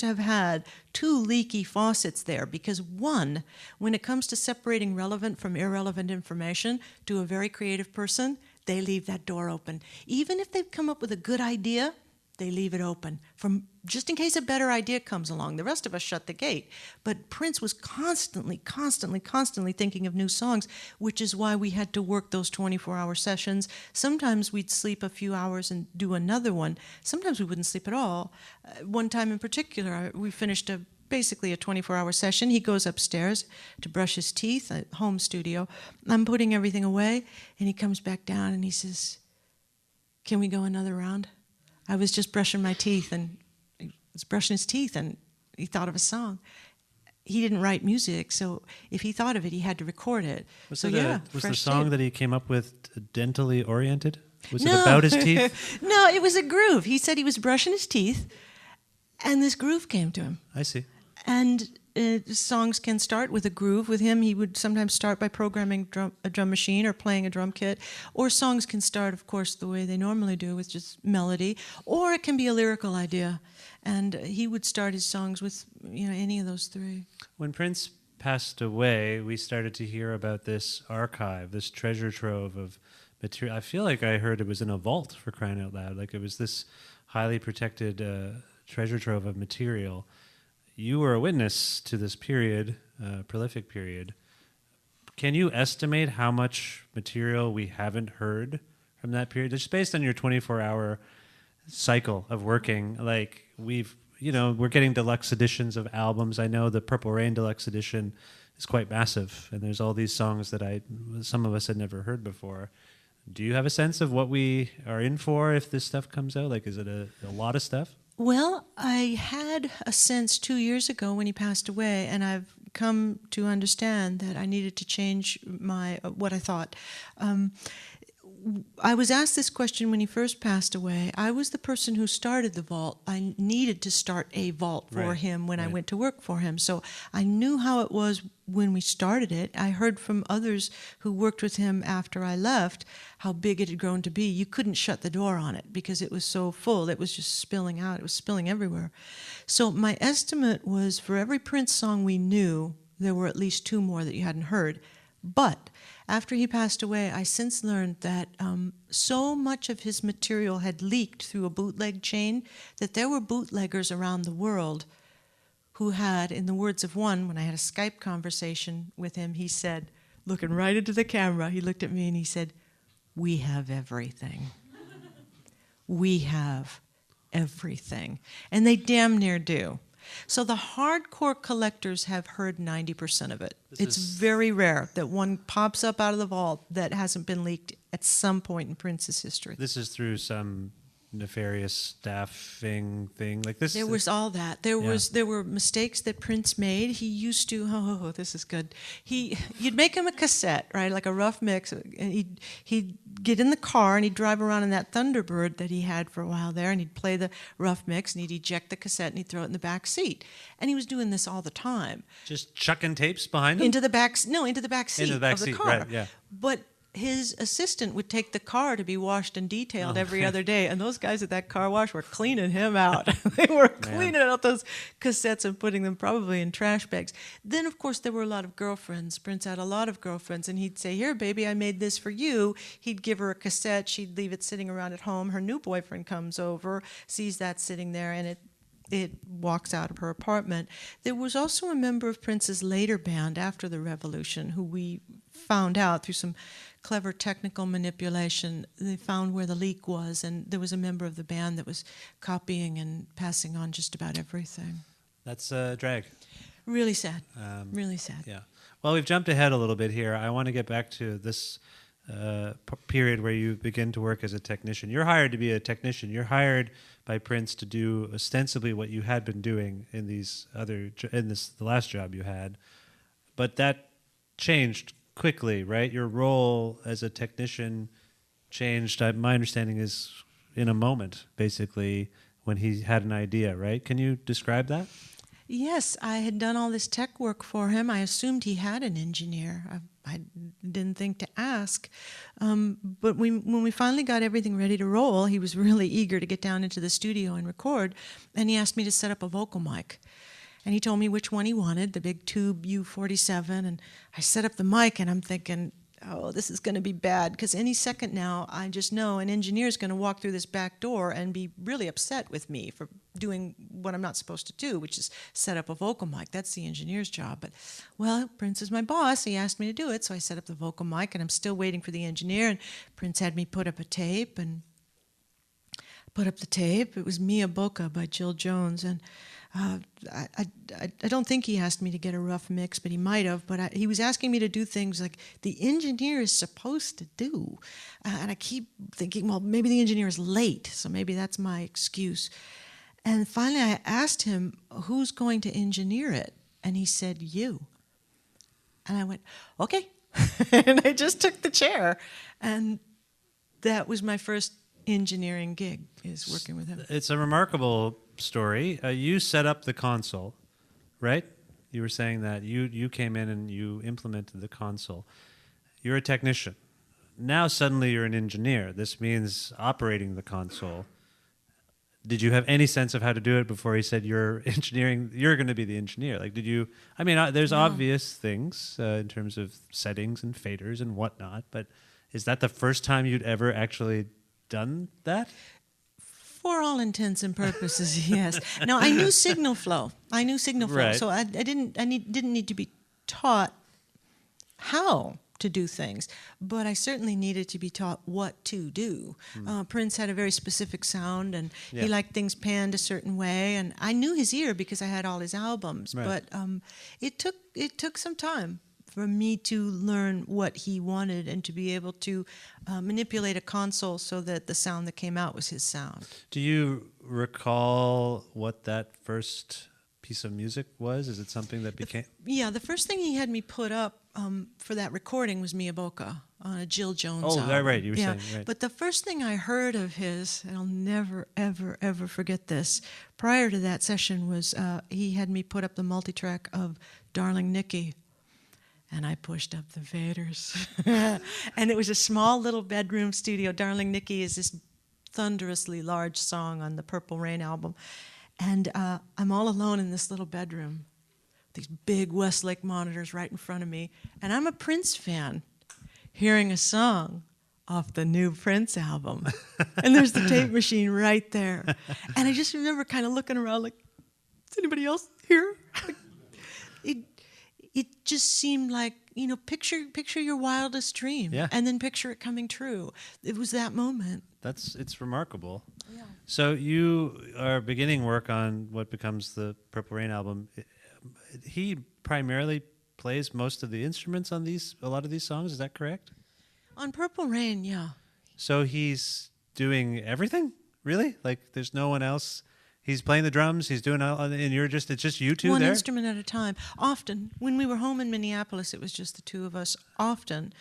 have had two leaky faucets there, because one, when it comes to separating relevant from irrelevant information to a very creative person, they leave that door open. Even if they've come up with a good idea, they leave it open just in case a better idea comes along. The rest of us shut the gate. But Prince was constantly thinking of new songs, which is why we had to work those 24-hour sessions. Sometimes we'd sleep a few hours and do another one. Sometimes we wouldn't sleep at all. One time in particular, we finished basically a 24-hour session. He goes upstairs to brush his teeth, a home studio. I'm putting everything away, and he comes back down and he says, "Can we go another round?" I was just brushing my teeth, and he was brushing his teeth, and he thought of a song. He didn't write music, so if he thought of it, he had to record it. Was the song that he came up with dentally oriented? Was it about his teeth? No, it was a groove. He said he was brushing his teeth, and this groove came to him. I see. And songs can start with a groove. With him, he would sometimes start by programming a drum machine or playing a drum kit. Or songs can start, of course, the way they normally do, with just melody. Or it can be a lyrical idea. And he would start his songs with any of those three. When Prince passed away, we started to hear about this archive, this treasure trove of material. I feel like I heard it was in a vault, for crying out loud. Like it was this highly protected treasure trove of material. You were a witness to this period, prolific period. Can you estimate how much material we haven't heard from that period? Just based on your 24-hour cycle of working, like we're getting deluxe editions of albums. I know the Purple Rain deluxe edition is quite massive, and there's all these songs that some of us had never heard before. Do you have a sense of what we are in for if this stuff comes out? Like, is it a lot of stuff? Well, I had a sense 2 years ago when he passed away, and I've come to understand that I needed to change what I thought. I was asked this question when he first passed away. I was the person who started the vault. I needed to start a vault for him when I went to work for him. So I knew how it was when we started it. I heard from others who worked with him after I left how big it had grown to be. You couldn't shut the door on it because it was so full. It was just spilling out. It was spilling everywhere. So my estimate was for every Prince song we knew, there were at least two more that you hadn't heard. But after he passed away, I since learned that so much of his material had leaked through a bootleg chain that there were bootleggers around the world who had, in the words of one, when I had a Skype conversation with him, he said, looking right into the camera, he looked at me and he said, "We have everything. We have everything." And they damn near do. So the hardcore collectors have heard 90% of it. It's very rare that one pops up out of the vault that hasn't been leaked at some point in Prince's history. This is through some nefarious staffing thing like this. There was all that. There were mistakes that Prince made. He used to, this is good. You'd make him a cassette, right, like a rough mix, and he'd get in the car and he'd drive around in that Thunderbird that he had for a while there, and he'd play the rough mix and he'd eject the cassette and he'd throw it in the back seat. And he was doing this all the time. Just chucking tapes behind him? Into the back seat of the car. Right, yeah. But his assistant would take the car to be washed and detailed every other day, and those guys at that car wash were cleaning him out. They were cleaning out those cassettes and putting them probably in trash bags. Then, of course, there were a lot of girlfriends. Prince had a lot of girlfriends, and he'd say, "Here, baby, I made this for you." He'd give her a cassette. She'd leave it sitting around at home. Her new boyfriend comes over, sees that sitting there, and it walks out of her apartment. There was also a member of Prince's later band after the Revolution who we found out through some clever technical manipulation. They found where the leak was, and there was a member of the band that was copying and passing on just about everything. That's drag. Really sad. Really sad. Yeah. Well, we've jumped ahead a little bit here. I want to get back to this period where you begin to work as a technician. You're hired to be a technician. You're hired by Prince to do ostensibly what you had been doing in the last job you had, but that changed quickly, right? Your role as a technician changed. My understanding is in a moment, basically, when he had an idea, right? Can you describe that? Yes, I had done all this tech work for him. I assumed he had an engineer. I didn't think to ask. But when we finally got everything ready to roll, he was really eager to get down into the studio and record, and he asked me to set up a vocal mic. And he told me which one he wanted, the big tube U47, and I set up the mic, and I'm thinking, oh, this is going to be bad, because any second now, I just know an engineer is going to walk through this back door and be really upset with me for doing what I'm not supposed to do, which is set up a vocal mic. That's the engineer's job. But, well, Prince is my boss. He asked me to do it, so I set up the vocal mic, and I'm still waiting for the engineer, and Prince had me put up a tape, and put up the tape. It was Mia Bocca by Jill Jones, and I don't think he asked me to get a rough mix, but he might have. But he was asking me to do things like the engineer is supposed to do. And I keep thinking, well, maybe the engineer is late, so maybe that's my excuse. And finally I asked him, who's going to engineer it? And he said, you. And I went, okay. And I just took the chair. And that was my first engineering gig, is working with him. It's a remarkable story. You set up the console, right? You were saying that you came in and you implemented the console. You're a technician. Now suddenly you're an engineer. This means operating the console. Did you have any sense of how to do it before he said you're engineering? You're going to be the engineer. Like, did you? I mean, there's obvious things in terms of settings and faders and whatnot. But is that the first time you'd ever actually done that? For all intents and purposes, yes. Now, I knew signal flow. Right. So I didn't need to be taught how to do things, but I certainly needed to be taught what to do. Prince had a very specific sound, and he liked things panned a certain way, and I knew his ear because I had all his albums. Right. But it took some time for me to learn what he wanted and to be able to manipulate a console so that the sound that came out was his sound. Do you recall what that first piece of music was? Is it something that became... The first thing he had me put up for that recording was Mia Bocca on a Jill Jones album. Oh, right, you were saying, right. But the first thing I heard of his, and I'll never, ever, ever forget this, prior to that session was he had me put up the multitrack of Darling Nikki. And I pushed up the faders. And it was a small little bedroom studio. Darling Nikki is this thunderously large song on the Purple Rain album. And I'm all alone in this little bedroom. These big Westlake monitors right in front of me. And I'm a Prince fan, hearing a song off the new Prince album. And there's the tape machine right there. And I just remember kind of looking around like, is anybody else here? It just seemed like, picture your wildest dream, and then picture it coming true. It was that moment. It's remarkable. Yeah. So you are beginning work on what becomes the Purple Rain album. He primarily plays most of the instruments on a lot of these songs. Is that correct? On Purple Rain, yeah. So he's doing everything, really? Like, there's no one else. He's playing the drums. He's doing, and it's just you two there? One instrument at a time. Often, when we were home in Minneapolis, it was just the two of us. Often,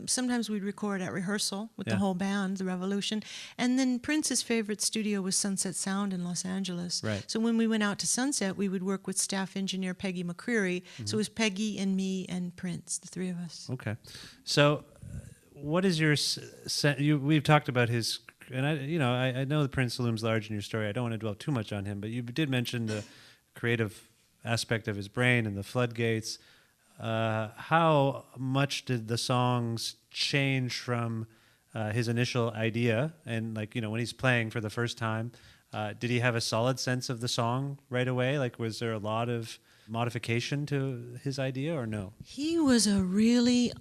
sometimes we'd record at rehearsal with the whole band, the Revolution. And then Prince's favorite studio was Sunset Sound in Los Angeles. Right. So when we went out to Sunset, we would work with staff engineer Peggy McCreary. So it was Peggy and me and Prince, the three of us. Okay. So what is your we've talked about his, and I know the Prince looms large in your story. I don't want to dwell too much on him, but you did mention the creative aspect of his brain and the floodgates. How much did the songs change from his initial idea? And when he's playing for the first time, did he have a solid sense of the song right away? Like, was there a lot of modification to his idea or no? He was a really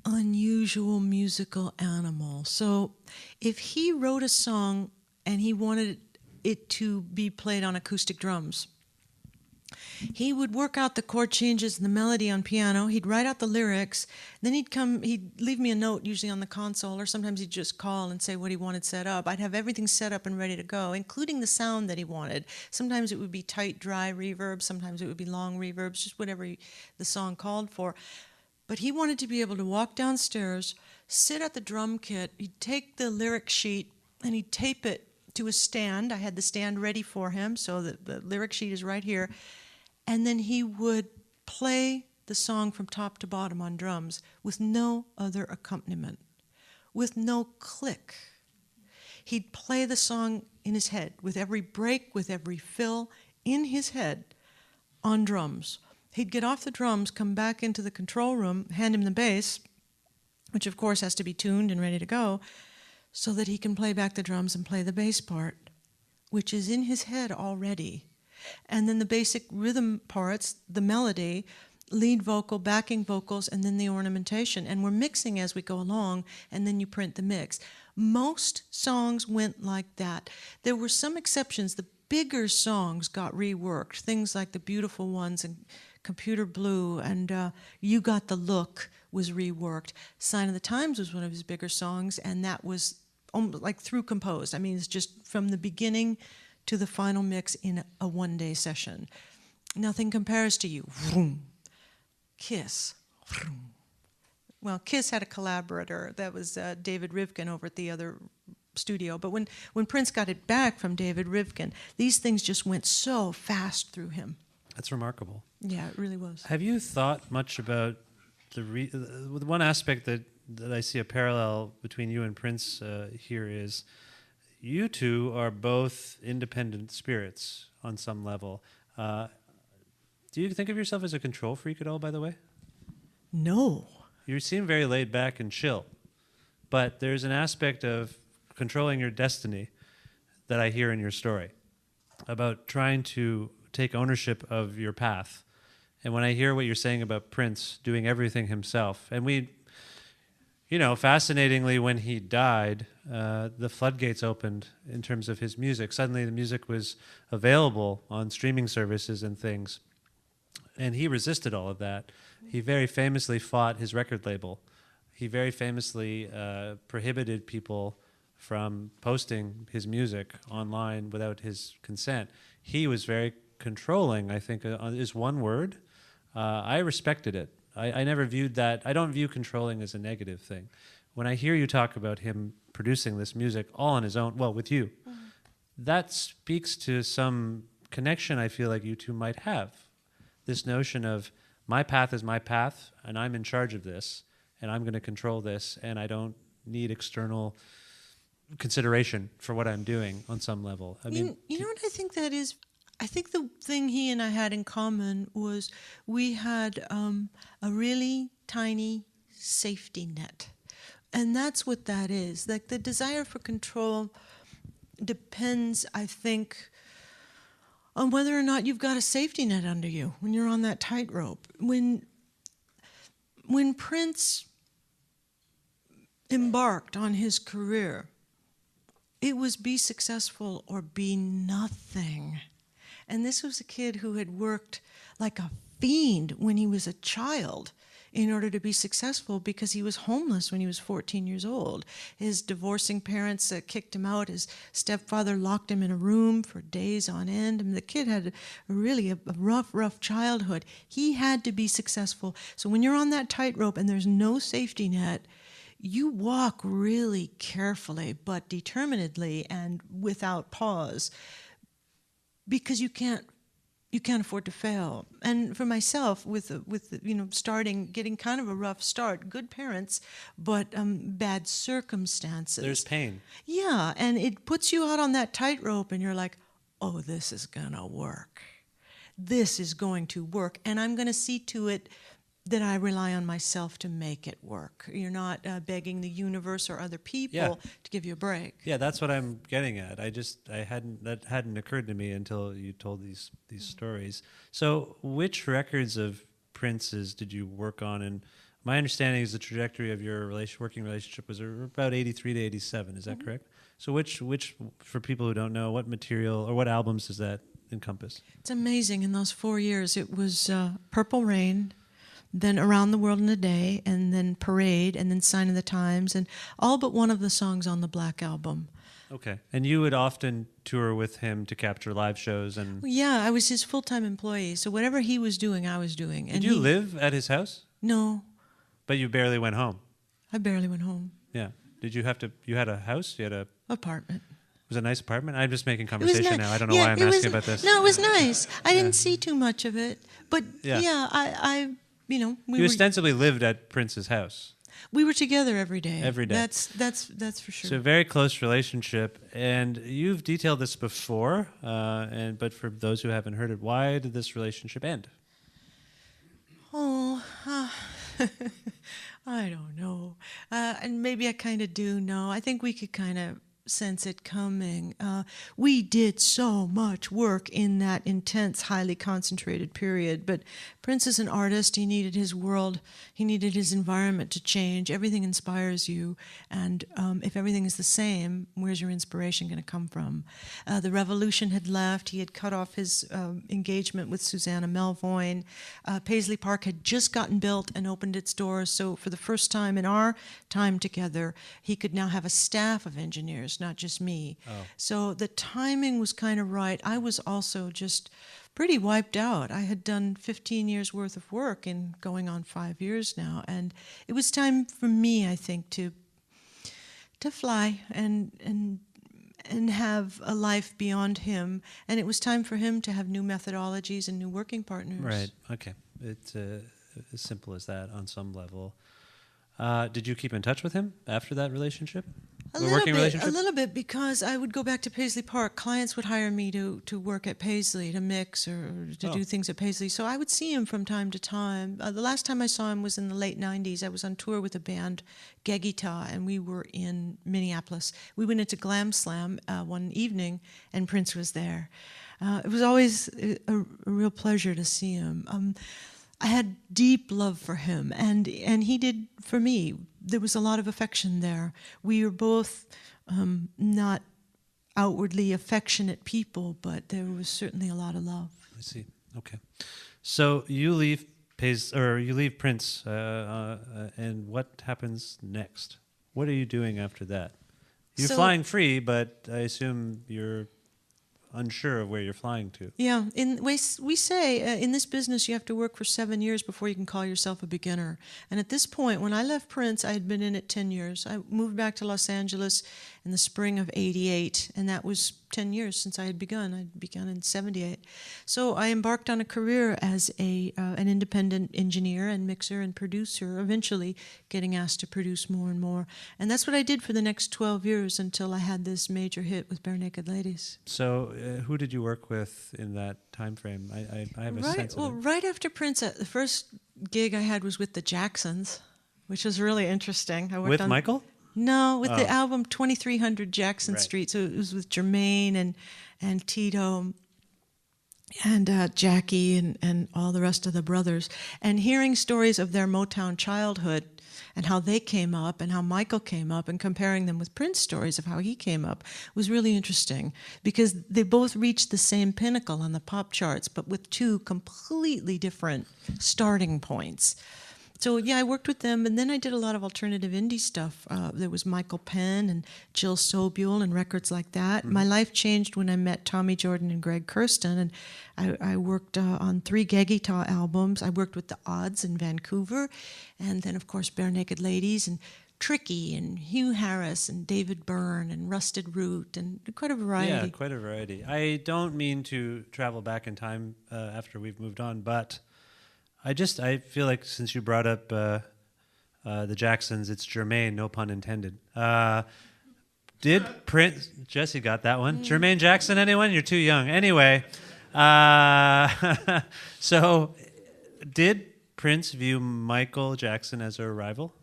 unusual musical animal. So if he wrote a song and he wanted it to be played on acoustic drums, he would work out the chord changes and the melody on piano. He'd write out the lyrics. Then he'd leave me a note, usually on the console, or sometimes he'd just call and say what he wanted set up. I'd have everything set up and ready to go, including the sound that he wanted. Sometimes it would be tight, dry reverb. Sometimes it would be long reverbs, just whatever the song called for. But he wanted to be able to walk downstairs, sit at the drum kit. He'd take the lyric sheet and he'd tape it to a stand. I had the stand ready for him, so that the lyric sheet is right here. And then he would play the song from top to bottom on drums with no other accompaniment, with no click. He'd play the song in his head, with every break, with every fill, in his head, on drums. He'd get off the drums, come back into the control room, hand him the bass, which of course has to be tuned and ready to go, so that he can play back the drums and play the bass part, which is in his head already. And then the basic rhythm parts, the melody, lead vocal, backing vocals, and then the ornamentation. And we're mixing as we go along, and then you print the mix. Most songs went like that. There were some exceptions. The bigger songs got reworked, things like The Beautiful Ones and Computer Blue, and You Got the Look was reworked. Sign of the Times was one of his bigger songs, and that was almost like through composed. I mean, it's just from the beginning to the final mix in a one-day session. Nothing compares to You. Vroom. Kiss. Vroom. Well, Kiss had a collaborator. That was David Rivkin over at the other studio. But when Prince got it back from David Rivkin, these things just went so fast through him. That's remarkable. Yeah, it really was. Have you thought much about the one aspect that I see a parallel between you and Prince here is you two are both independent spirits on some level. Do you think of yourself as a control freak at all, by the way? No. You seem very laid back and chill, but there's an aspect of controlling your destiny that I hear in your story about trying to take ownership of your path. And when I hear what you're saying about Prince doing everything himself, and fascinatingly, when he died, the floodgates opened in terms of his music. Suddenly the music was available on streaming services and things. And he resisted all of that. He very famously fought his record label. He very famously prohibited people from posting his music online without his consent. He was very controlling, I think, is one word. I respected it. I never viewed that. I don't view controlling as a negative thing. When I hear you talk about him producing this music all on his own, well, with you, that speaks to some connection I feel like you two might have. This notion of my path is my path, and I'm in charge of this, and I'm going to control this, and I don't need external consideration for what I'm doing on some level. I mean, you know what I think that is? I think the thing he and I had in common was we had a really tiny safety net. And that's what that is. Like, the desire for control depends, I think, on whether or not you've got a safety net under you when you're on that tightrope. When Prince embarked on his career, it was be successful or be nothing. And this was a kid who had worked like a fiend when he was a child in order to be successful, because he was homeless when he was 14 years old. His divorcing parents kicked him out. His stepfather locked him in a room for days on end. I mean, the kid had really a rough childhood. He had to be successful. So when you're on that tightrope and there's no safety net, you walk really carefully but determinedly and without pause, because you can't you can't afford to fail. And for myself, with getting kind of a rough start, good parents, but bad circumstances. There's pain. Yeah, and it puts you out on that tightrope, and you're like, oh, this is gonna work. This is going to work, and I'm going to see to it that I rely on myself to make it work. You're not begging the universe or other people to give you a break. Yeah, that's what I'm getting at. That hadn't occurred to me until you told these stories. So, which records of Prince's did you work on? And my understanding is the trajectory of your working relationship was about 83 to 87. Is that correct? So, which for people who don't know, what material or what albums does that encompass? It's amazing. In those 4 years, it was Purple Rain, then Around the World in a Day, and then Parade, and then Sign of the Times, and all but one of the songs on the Black Album. Okay. And you would often tour with him to capture live shows? And Well, yeah, I was his full-time employee, so whatever he was doing, I was doing. Did you live at his house? No. But you barely went home? I barely went home. Yeah. Did you have to, you had a house? You had a... Apartment. Was it a nice apartment? I'm just making conversation now. I don't know why I'm it asking about this. No, it was nice. I didn't see too much of it. But, You ostensibly lived at Prince's house. We were together every day. Every day. That's for sure. So a very close relationship. And you've detailed this before, but for those who haven't heard it, why did this relationship end? I don't know. And maybe I kind of do know. I think we could kind of sense it coming. We did so much work in that intense, highly concentrated period. But Prince is an artist. He needed his world. He needed his environment to change. Everything inspires you. And if everything is the same, where's your inspiration going to come from? The revolution had left. He had cut off his engagement with Susanna Melvoin. Paisley Park had just gotten built and opened its doors. So for the first time in our time together, he could now have a staff of engineers, not just me. So the timing was kind of right. I was also just pretty wiped out. I had done 15 years worth of work in going on 5 years now, and it was time for me, I think, to fly and have a life beyond him. And it was time for him to have new methodologies and new working partners. Right. Okay. It's as simple as that on some level. Did you keep in touch with him after that relationship? A little bit, because I would go back to Paisley Park. Clients would hire me to work at Paisley, to mix or to do things at Paisley. So I would see him from time to time. The last time I saw him was in the late 90s. I was on tour with a band, Gegita, and we were in Minneapolis. We went into Glam Slam one evening, and Prince was there. It was always a real pleasure to see him. I had deep love for him, and he did for me. There was a lot of affection there. We were both not outwardly affectionate people, but there was certainly a lot of love. I see. Okay. So you leave Prince, and what happens next? What are you doing after that? You're flying free, but I assume you're unsure of where you're flying to. Yeah, we say in this business you have to work for 7 years before you can call yourself a beginner. And at this point, when I left Prince, I had been in it 10 years. I moved back to Los Angeles in the spring of '88, and that was 10 years since I had begun. I began in '78. So I embarked on a career as an independent engineer and mixer and producer, eventually getting asked to produce more and more. And that's what I did for the next 12 years until I had this major hit with Barenaked Ladies. So who did you work with in that time frame? I have a sense of it. Right after Prince, the first gig I had was with the Jacksons, which was really interesting. I worked with Michael? No, with the album 2300 Jackson Street. So it was with Jermaine and Tito and Jackie and all the rest of the brothers. And hearing stories of their Motown childhood and how they came up and how Michael came up and comparing them with Prince stories of how he came up was really interesting, because they both reached the same pinnacle on the pop charts, but with two completely different starting points. So, yeah, I worked with them, and then I did a lot of alternative indie stuff. There was Michael Penn and Jill Sobule and records like that. Mm-hmm. My life changed when I met Tommy Jordan and Greg Kurstin, and I worked on 3 Gegita albums. I worked with the Odds in Vancouver, and then, of course, Barenaked Ladies, and Tricky and Hugh Harris and David Byrne and Rusted Root and quite a variety. Yeah, quite a variety. I don't mean to travel back in time after we've moved on, but I feel like since you brought up the Jacksons, it's Jermaine, no pun intended. Did Prince... Jesse got that one. Jermaine Jackson, anyone? You're too young. Anyway, so did Prince view Michael Jackson as a rival?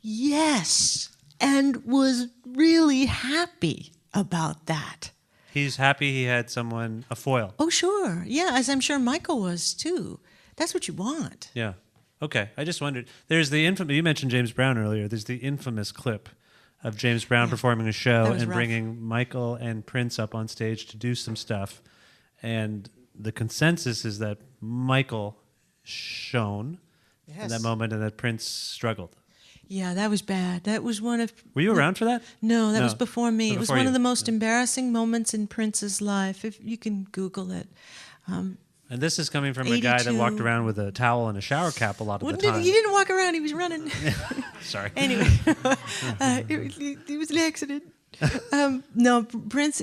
Yes, and was really happy about that. He's happy he had someone, a foil. Oh, sure. Yeah, as I'm sure Michael was, too. That's what you want. Yeah. Okay, I just wondered. There's the you mentioned James Brown earlier. There's the infamous clip of James Brown performing a show and bringing Michael and Prince up on stage to do some stuff. And the consensus is that Michael shone in that moment and that Prince struggled. Yeah, that was bad. That was one of... Were you around for that? No, that was before me. It was one of the most Yeah. embarrassing moments in Prince's life. If you can Google it. And this is coming from a guy that walked around with a towel and a shower cap a lot of the time. He didn't walk around. He was running. Sorry. Anyway, it was an accident. No, Prince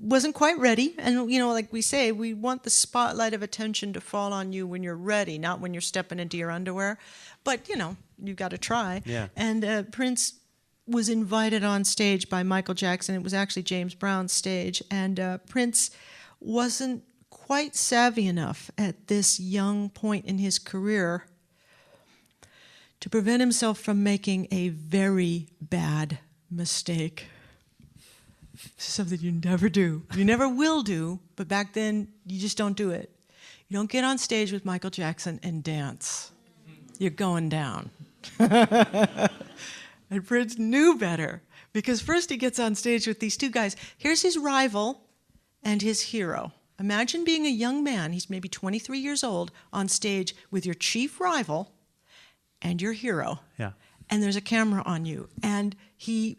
wasn't quite ready. And, like we say, we want the spotlight of attention to fall on you when you're ready, not when you're stepping into your underwear. But, you've got to try. Yeah. And Prince was invited on stage by Michael Jackson. It was actually James Brown's stage. And Prince wasn't quite savvy enough at this young point in his career to prevent himself from making a very bad mistake. This is something you never do. You never will do, but back then, you just don't do it. You don't get on stage with Michael Jackson and dance. You're going down. And Prince knew better, because first he gets on stage with these two guys. Here's his rival and his hero. Imagine being a young man, he's maybe 23 years old, on stage with your chief rival and your hero. Yeah. And there's a camera on you. And he's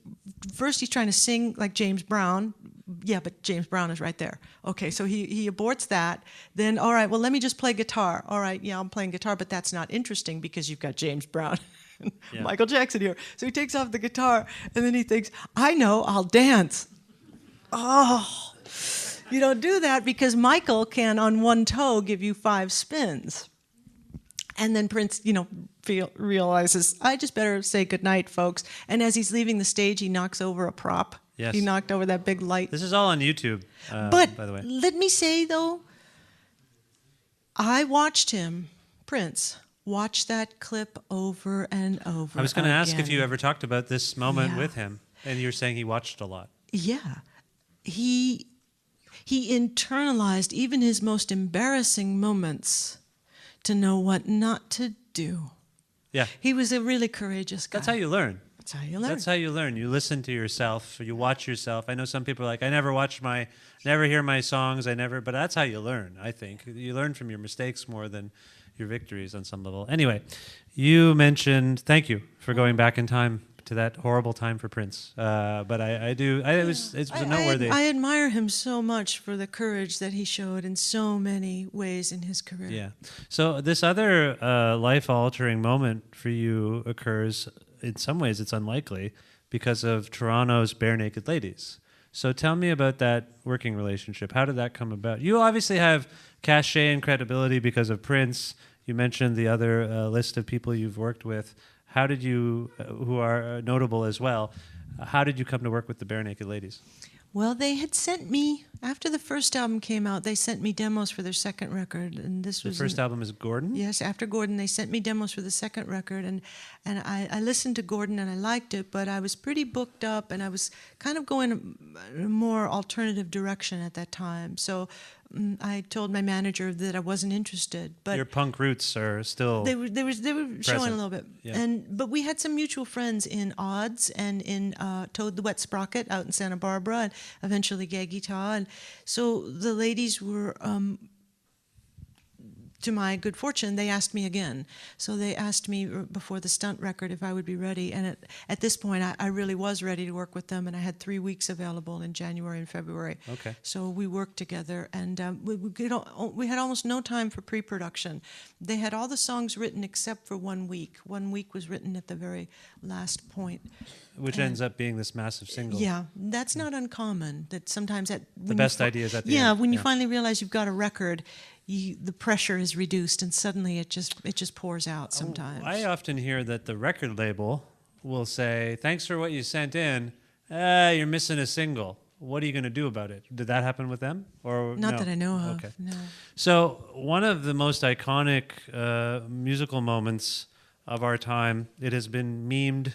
trying to sing like James Brown. Yeah, but James Brown is right there. Okay, so he aborts that. Then, all right, well, let me just play guitar. All right, yeah, I'm playing guitar, but that's not interesting because you've got James Brown and Michael Jackson here. So he takes off the guitar, and then he thinks, I know, I'll dance. Oh, you don't do that because Michael can, on one toe, give you 5 spins. And then Prince, realizes, I just better say goodnight, folks. And as he's leaving the stage, he knocks over a prop. Yes. He knocked over that big light. This is all on YouTube, But by the way. let me say, though, I watched him, Prince, watch that clip over and over. I was going to ask if again. you ever talked about this moment with him, and you were saying he watched a lot. Yeah. He internalized even his most embarrassing moments to know what not to do. Yeah. He was a really courageous guy. That's how you learn. That's how you learn. That's how you learn. You listen to yourself. You watch yourself. I know some people are like, I never hear my songs. But that's how you learn, I think. You learn from your mistakes more than your victories on some level. Anyway, you mentioned, thank you for going back in time to that horrible time for Prince. But it was noteworthy. I admire him so much for the courage that he showed in so many ways in his career. Yeah. So this other life-altering moment for you occurs, in some ways it's unlikely, because of Toronto's Barenaked Ladies. So tell me about that working relationship. How did that come about? You obviously have cachet and credibility because of Prince. You mentioned the other list of people you've worked with. How did you, who are notable as well, how did you come to work with the Barenaked Ladies? Well, they had sent me, after the first album came out, they sent me demos for their second record. And this was the first album is Gordon? Yes, after Gordon, they sent me demos for the second record. And I listened to Gordon and I liked it, but I was pretty booked up and I was kind of going a more alternative direction at that time. So I told my manager that I wasn't interested. But your punk roots are still they were showing a little bit. Yeah. But we had some mutual friends in Odds and in Toad the Wet Sprocket out in Santa Barbara, and eventually Gay Guitar. And so the ladies were to my good fortune, they asked me again. So they asked me before the stunt record if I would be ready. And at this point, I really was ready to work with them. And I had 3 weeks available in January and February. Okay. So we worked together. And we had almost no time for pre-production. They had all the songs written except for 1 week. 1 week was written at the very last point. Which ends up being this massive single. Yeah, that's not uncommon. That sometimes the best idea is at the end. Yeah, when you finally realize you've got a record, the pressure is reduced, and suddenly it just pours out sometimes. I often hear that the record label will say, "Thanks for what you sent in. You're missing a single. What are you going to do about it?" Did that happen with them? Or Not no? that I know of. Okay. No. So one of the most iconic musical moments of our time, it has been memed,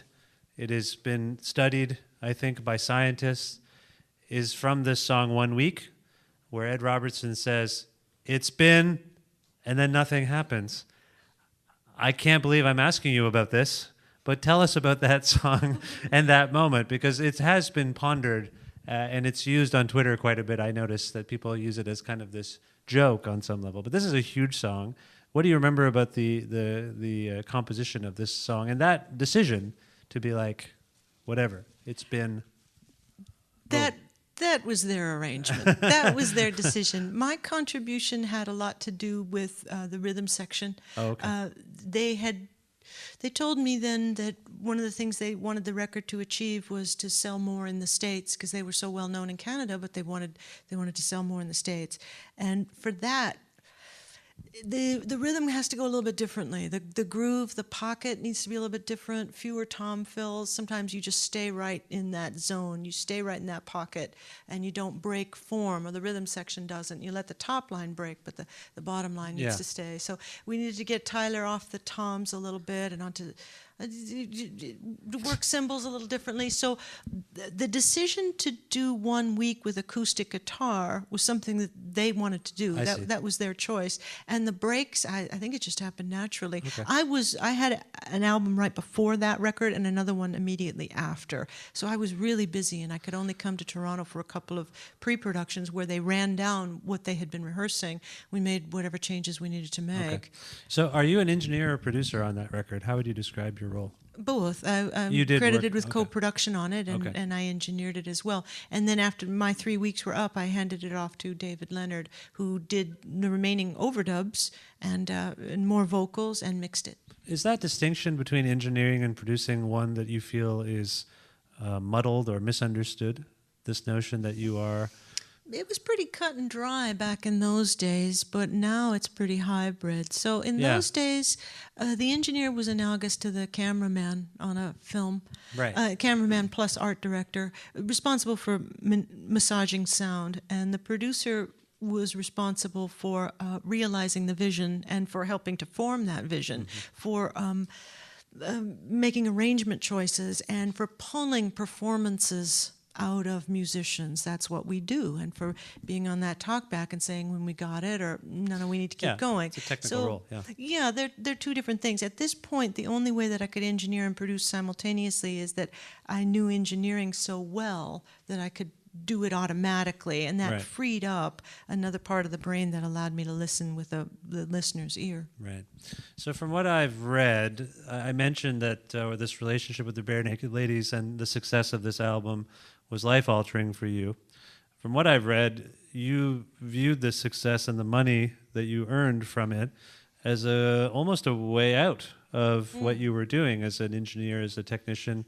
it has been studied, I think, by scientists, is from this song 1 Week, where Ed Robertson says, "It's been," and then nothing happens. I can't believe I'm asking you about this, but tell us about that song and that moment, because it has been pondered and it's used on Twitter quite a bit. I noticed that people use it as kind of this joke on some level, but this is a huge song. What do you remember about the composition of this song and that decision to be like, whatever, it's been... That was their arrangement. That was their decision. My contribution had a lot to do with the rhythm section. Oh, okay. They told me then that one of the things they wanted the record to achieve was to sell more in the States, because they were so well known in Canada, but they wanted to sell more in the States. And for that, the rhythm has to go a little bit differently. The groove, the pocket needs to be a little bit different, fewer tom fills. Sometimes you just stay right in that zone. You stay right in that pocket, and you don't break form, or the rhythm section doesn't. You let the top line break, but the bottom line needs to stay. So we needed to get Tyler off the toms a little bit and onto... work cymbals a little differently. So the decision to do 1 week with acoustic guitar was something that they wanted to do. That was their choice. And the breaks, I think it just happened naturally. Okay. I had an album right before that record and another one immediately after. So I was really busy, and I could only come to Toronto for a couple of pre-productions where they ran down what they had been rehearsing. We made whatever changes we needed to make. Okay. So are you an engineer or producer on that record? How would you describe your role? Both. I'm You did credited work- with co-production on it, and I engineered it as well. And then after my 3 weeks were up, I handed it off to David Leonard, who did the remaining overdubs and more vocals and mixed it. Is that distinction between engineering and producing one that you feel is muddled or misunderstood? This notion that you are... It was pretty cut and dry back in those days, but now it's pretty hybrid. So in those days, the engineer was analogous to the cameraman on a film. Right. Cameraman plus art director, responsible for massaging sound. And the producer was responsible for realizing the vision and for helping to form that vision, for making arrangement choices, and for pulling performances out of musicians. That's what we do. And for being on that talkback and saying when we got it, or no, we need to keep going. It's a technical role. Yeah, they're two different things. At this point, the only way that I could engineer and produce simultaneously is that I knew engineering so well that I could do it automatically, and that freed up another part of the brain that allowed me to listen with the listener's ear. Right. So from what I've read, I mentioned that this relationship with the Barenaked Ladies and the success of this album was life-altering for you. From what I've read, you viewed the success and the money that you earned from it as almost a way out of what you were doing as an engineer, as a technician,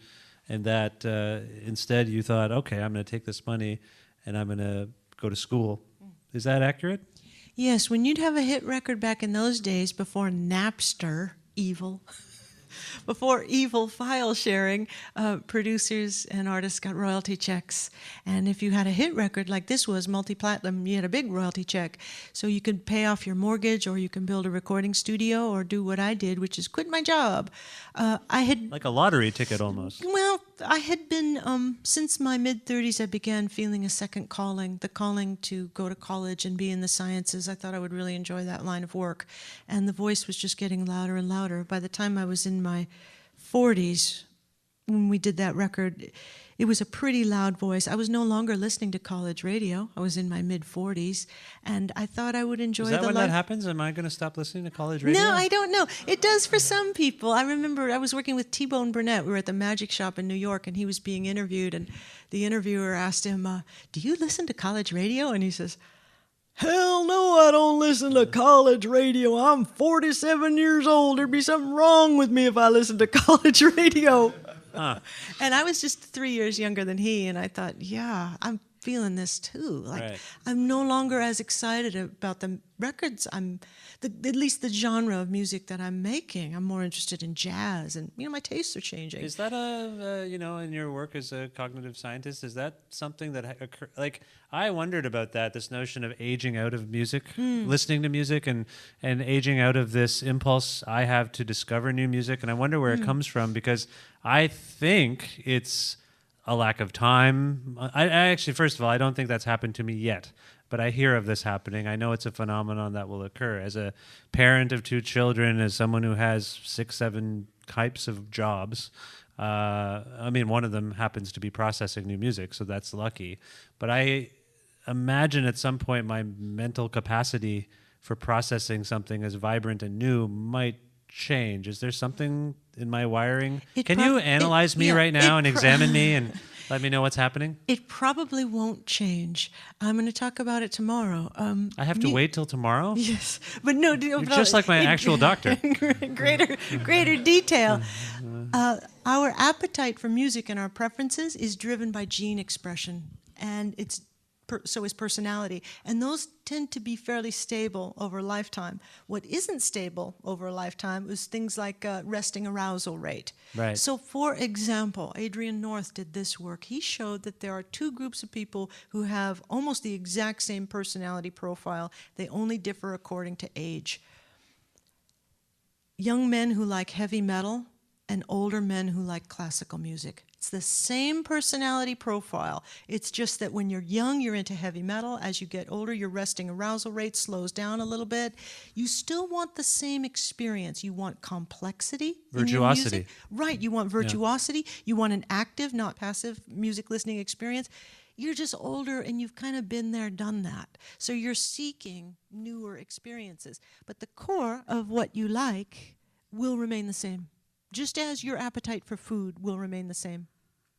and that instead you thought, okay, I'm going to take this money and I'm going to go to school. Is that accurate? Yes, when you'd have a hit record back in those days before Napster, before evil file sharing, producers and artists got royalty checks. And if you had a hit record like this was, multi-platinum, you had a big royalty check. So you could pay off your mortgage, or you can build a recording studio, or do what I did, which is quit my job. I had... Like a lottery ticket almost. Well, I had been, since my mid-30s, I began feeling a second calling, the calling to go to college and be in the sciences. I thought I would really enjoy that line of work. And the voice was just getting louder and louder. By the time I was in my 40s, when we did that record, it was a pretty loud voice. I was no longer listening to college radio. I was in my mid-40s, and I thought I would enjoy Is the that when life. that happens? Am I going to stop listening to college radio? No, I don't know. It does for some people. I remember I was working with T-Bone Burnett. We were at the Magic Shop in New York, and he was being interviewed, and the interviewer asked him, do you listen to college radio? And he says, hell no, I don't listen to college radio. I'm 47 years old. There'd be something wrong with me if I listened to college radio. Huh. And I was just 3 years younger than he, and I thought, yeah, I'm feeling this too. Like, Right. I'm no longer as excited about the records. At least the genre of music that I'm making. I'm more interested in jazz, and my tastes are changing. Is that in your work as a cognitive scientist, is that something that occur? Like, I wondered about that, this notion of aging out of music, listening to music, and aging out of this impulse I have to discover new music. And I wonder where it comes from, because I think it's a lack of time. I actually, first of all, I don't think that's happened to me yet. But I hear of this happening. I know it's a phenomenon that will occur. As a parent of 2 children, as someone who has 6, 7 types of jobs, one of them happens to be processing new music, so that's lucky. But I imagine at some point my mental capacity for processing something as vibrant and new might change. Is there something in my wiring? Can you analyze me right now and examine me and let me know what's happening? It probably won't change. I'm going to talk about it tomorrow. I have to wait till tomorrow? Yes, but no. You're just like my actual doctor. greater detail. Our appetite for music and our preferences is driven by gene expression, and so is personality. And those tend to be fairly stable over a lifetime. What isn't stable over a lifetime is things like resting arousal rate. Right. So, for example, Adrian North did this work. He showed that there are 2 groups of people who have almost the exact same personality profile. They only differ according to age. Young men who like heavy metal and older men who like classical music. It's the same personality profile. It's just that when you're young, you're into heavy metal. As you get older, your resting arousal rate slows down a little bit. You still want the same experience. You want complexity. Virtuosity. In your music. Right. You want virtuosity. Yeah. You want an active, not passive music listening experience. You're just older and you've kind of been there, done that. So you're seeking newer experiences. But the core of what you like will remain the same. Just as your appetite for food will remain the same.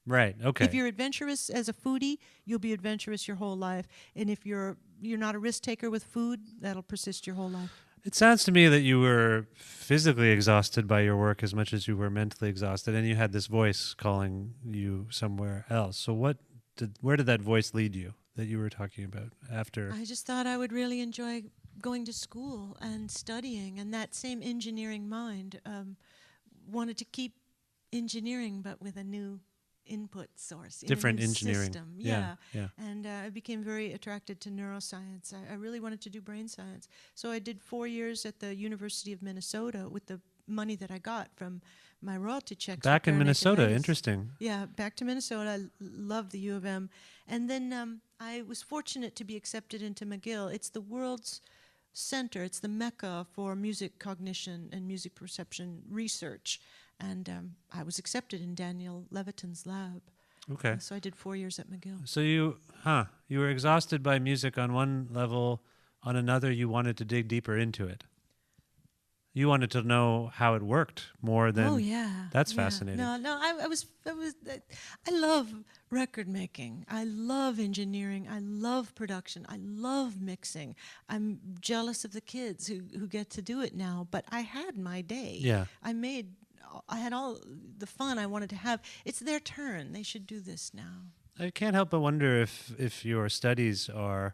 Right, okay. If you're adventurous as a foodie, you'll be adventurous your whole life. And if you're not a risk taker with food, that'll persist your whole life. It sounds to me that you were physically exhausted by your work as much as you were mentally exhausted, and you had this voice calling you somewhere else. So where did that voice lead you that you were talking about after? I just thought I would really enjoy going to school and studying, and that same engineering mind wanted to keep engineering, but with a new input source. Different in a new engineering. System. Yeah. Yeah. And I became very attracted to neuroscience. I really wanted to do brain science. So I did 4 years at the University of Minnesota with the money that I got from my royalty checks. Back in Barenaked Minnesota, Ladies. interesting. Yeah, back to Minnesota. I loved the U of M. And then I was fortunate to be accepted into McGill. It's the world's center. It's the mecca for music cognition and music perception research. And I was accepted in Daniel Levitin's lab. Okay. So I did 4 years at McGill. So you were exhausted by music on one level. On another, you wanted to dig deeper into it. You wanted to know how it worked more than. Oh yeah, that's fascinating. No, I love record making. I love engineering. I love production. I love mixing. I'm jealous of the kids who get to do it now. But I had my day. Yeah. I had all the fun I wanted to have. It's their turn. They should do this now. I can't help but wonder if your studies are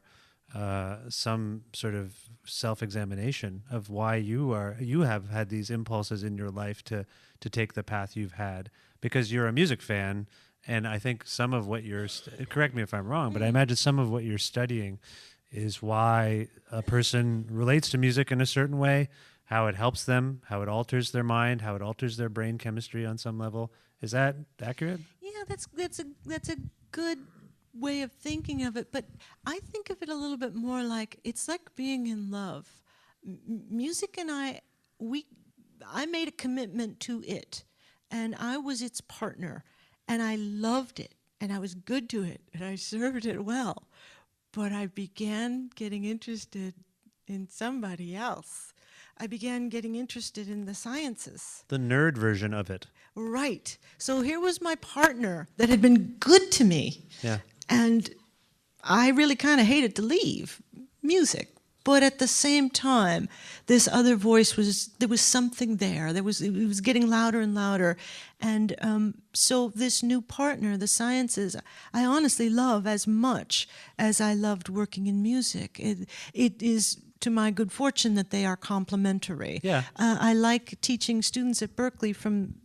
some sort of self-examination of why you have had these impulses in your life to take the path you've had, because you're a music fan, and I think some of what you're correct me if I'm wrong, but I imagine some of what you're studying is why a person relates to music in a certain way, how it helps them, how it alters their mind, how it alters their brain chemistry on some level. Is that accurate? Yeah, that's a good way of thinking of it, but I think of it a little bit more like it's like being in love. Music and I made a commitment to it, and I was its partner, and I loved it, and I was good to it, and I served it well. But I began getting interested in somebody else. I began getting interested in the sciences. The nerd version of it. Right. So here was my partner that had been good to me. Yeah. And I really kind of hated to leave music. But at the same time, this other voice there was something there. It was getting louder and louder. And so this new partner, the sciences, I honestly love as much as I loved working in music. It is to my good fortune that they are complementary. Yeah. I like teaching students at Berkeley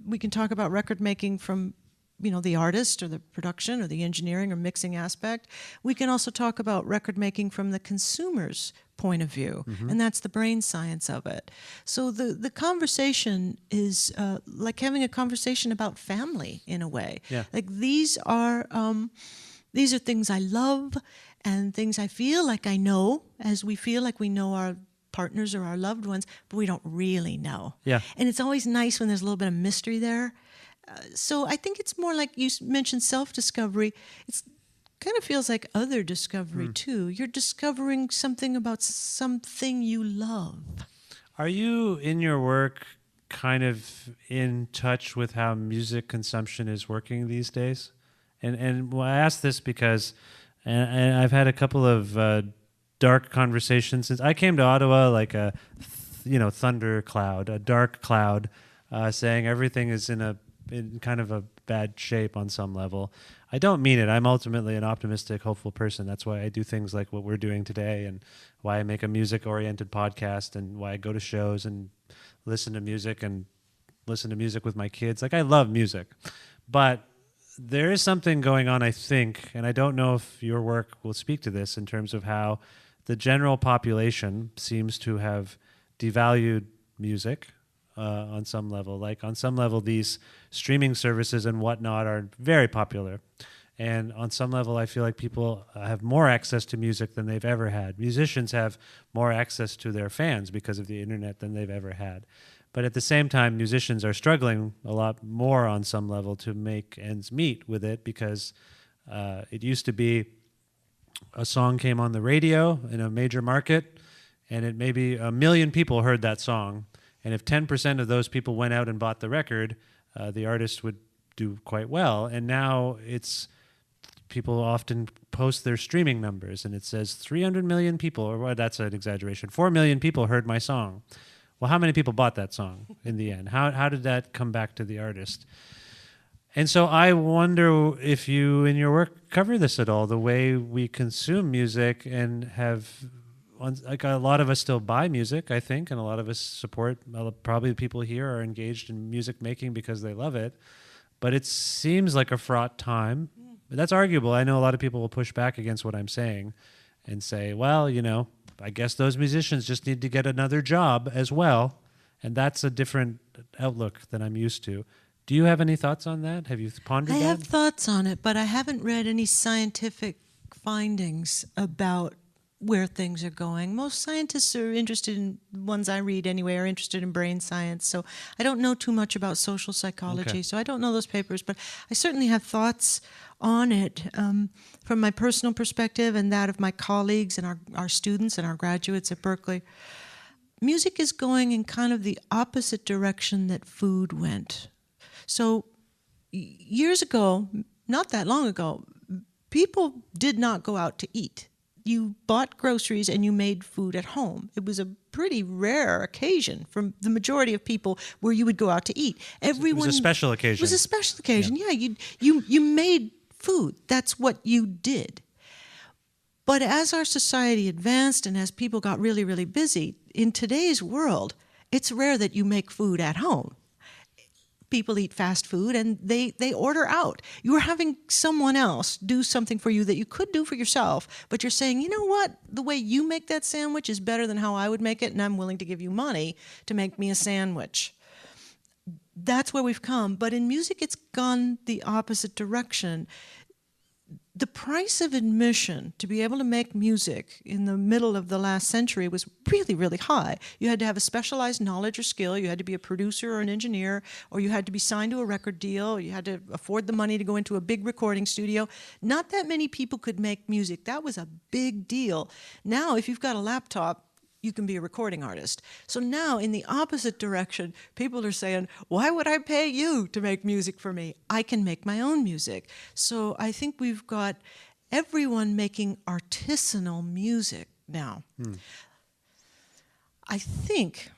we can talk about record making from the artist or the production or the engineering or mixing aspect. We can also talk about record making from the consumer's point of view, and that's the brain science of it. So the conversation is like having a conversation about family in a way. Yeah. Like these are things I love and things I feel like I know, as we feel like we know our partners or our loved ones, but we don't really know. Yeah. And it's always nice when there's a little bit of mystery there. So I think it's more like you mentioned self-discovery. It's kind of feels like other discovery too. You're discovering something about something you love. Are you in your work kind of in touch with how music consumption is working these days? And well, I ask this because and I've had a couple of dark conversations since I came to Ottawa, like a thunder cloud, a dark cloud, saying everything is in kind of a bad shape on some level. I don't mean it. I'm ultimately an optimistic, hopeful person. That's why I do things like what we're doing today, and why I make a music-oriented podcast, and why I go to shows and listen to music with my kids. Like, I love music. But there is something going on, I think, and I don't know if your work will speak to this in terms of how the general population seems to have devalued music on some level. Like, on some level, these streaming services and whatnot are very popular. And on some level, I feel like people have more access to music than they've ever had. Musicians have more access to their fans because of the internet than they've ever had. But at the same time, musicians are struggling a lot more on some level to make ends meet with it, because it used to be a song came on the radio in a major market, and it maybe 1 million people heard that song. And if 10% of those people went out and bought the record, the artist would do quite well. And now people often post their streaming numbers, and it says 300 million people, or well, that's an exaggeration, 4 million people heard my song. Well, how many people bought that song in the end? How did that come back to the artist? And so I wonder if you, in your work, cover this at all, the way we consume music and have... Like, a lot of us still buy music, I think, and a lot of us support. Probably the people here are engaged in music making because they love it. But it seems like a fraught time. But that's arguable. I know a lot of people will push back against what I'm saying and say, well, I guess those musicians just need to get another job as well. And that's a different outlook than I'm used to. Do you have any thoughts on that? Have you pondered that? I have thoughts on it, but I haven't read any scientific findings about where things are going. Most scientists are interested in, ones I read anyway, are interested in brain science. So I don't know too much about social psychology. Okay. So I don't know those papers, but I certainly have thoughts on it from my personal perspective and that of my colleagues and our students and our graduates at Berkeley. Music is going in kind of the opposite direction that food went. So years ago, not that long ago, people did not go out to eat. You bought groceries and you made food at home. It was a pretty rare occasion for the majority of people where you would go out to eat. It was a special occasion. It was a special occasion. Yeah, you made food. That's what you did. But as our society advanced and as people got really, really busy, in today's world, it's rare that you make food at home. People eat fast food and they order out. You're having someone else do something for you that you could do for yourself, but you're saying, you know what? The way you make that sandwich is better than how I would make it, and I'm willing to give you money to make me a sandwich. That's where we've come. But in music, it's gone the opposite direction. the price of admission to be able to make music in the middle of the last century was really, really high. You had to have a specialized knowledge or skill. You had to be a producer or an engineer, or you had to be signed to a record deal. Or you had to afford the money to go into a big recording studio. Not that many people could make music. That was a big deal. Now, if you've got a laptop, you can be a recording artist. So now, in the opposite direction, people are saying, why would I pay you to make music for me? I can make my own music. So I think we've got everyone making artisanal music now. I think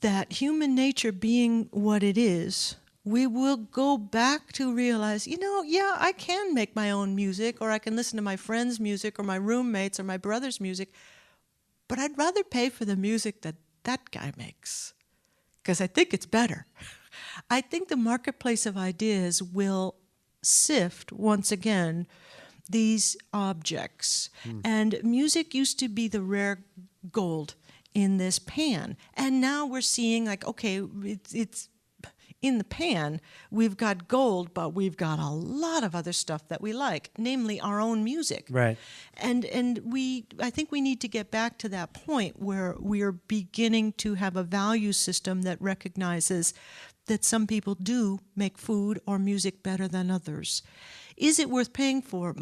that human nature being what it is, we will go back to realize, yeah, I can make my own music, or I can listen to my friend's music, or my roommates, or my brother's music, but I'd rather pay for the music that that guy makes, because I think it's better. I think the marketplace of ideas will sift, once again, these objects. And music used to be the rare gold in this pan. And now we're seeing, like, okay, it's in the pan, we've got gold, but we've got a lot of other stuff that we like, namely our own music. Right. And I think we need to get back to that point where we are beginning to have a value system that recognizes that some people do make food or music better than others. Is it worth paying for?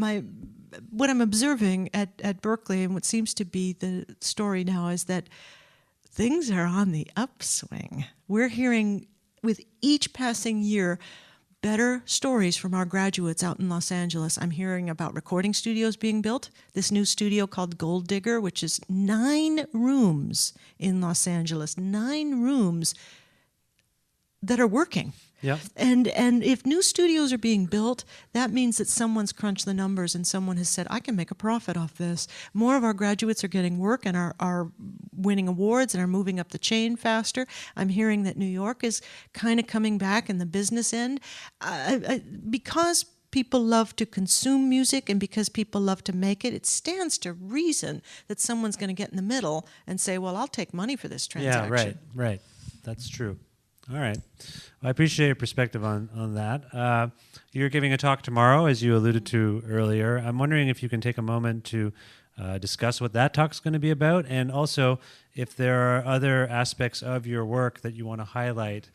What I'm observing at Berkeley, and what seems to be the story now, is that things are on the upswing. We're hearing, with each passing year, better stories from our graduates out in Los Angeles. I'm hearing about recording studios being built. This new studio called Gold Digger, which is 9 rooms in Los Angeles, 9 rooms that are working. Yeah. And if new studios are being built, that means that someone's crunched the numbers and someone has said, I can make a profit off this. More of our graduates are getting work and are winning awards and are moving up the chain faster. I'm hearing that New York is kind of coming back in the business end. Because people love to consume music and because people love to make it, it stands to reason that someone's going to get in the middle and say, well, I'll take money for this transaction. Yeah, right. That's true. All right. Well, I appreciate your perspective on that. You're giving a talk tomorrow, as you alluded to earlier. I'm wondering if you can take a moment to discuss what that talk's going to be about, and also if there are other aspects of your work that you want to highlight,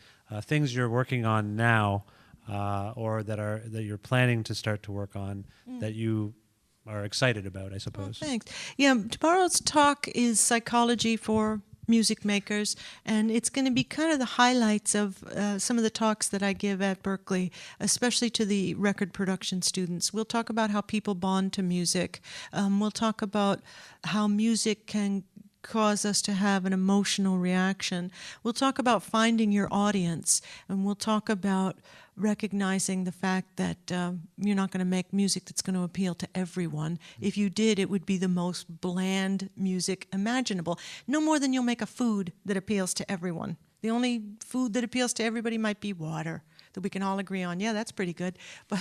things you're working on now, or that you're planning to start to work on, that you are excited about, I suppose. Oh, thanks. Yeah, tomorrow's talk is psychology for music makers, and it's going to be kind of the highlights of some of the talks that I give at Berkeley, especially to the record production students. We'll talk about how people bond to music. We'll talk about how music can cause us to have an emotional reaction. We'll talk about finding your audience, and we'll talk about recognizing the fact that you're not going to make music that's going to appeal to everyone. If you did, it would be the most bland music imaginable. No more than you'll make a food that appeals to everyone. The only food that appeals to everybody might be water, that we can all agree on. Yeah, that's pretty good. But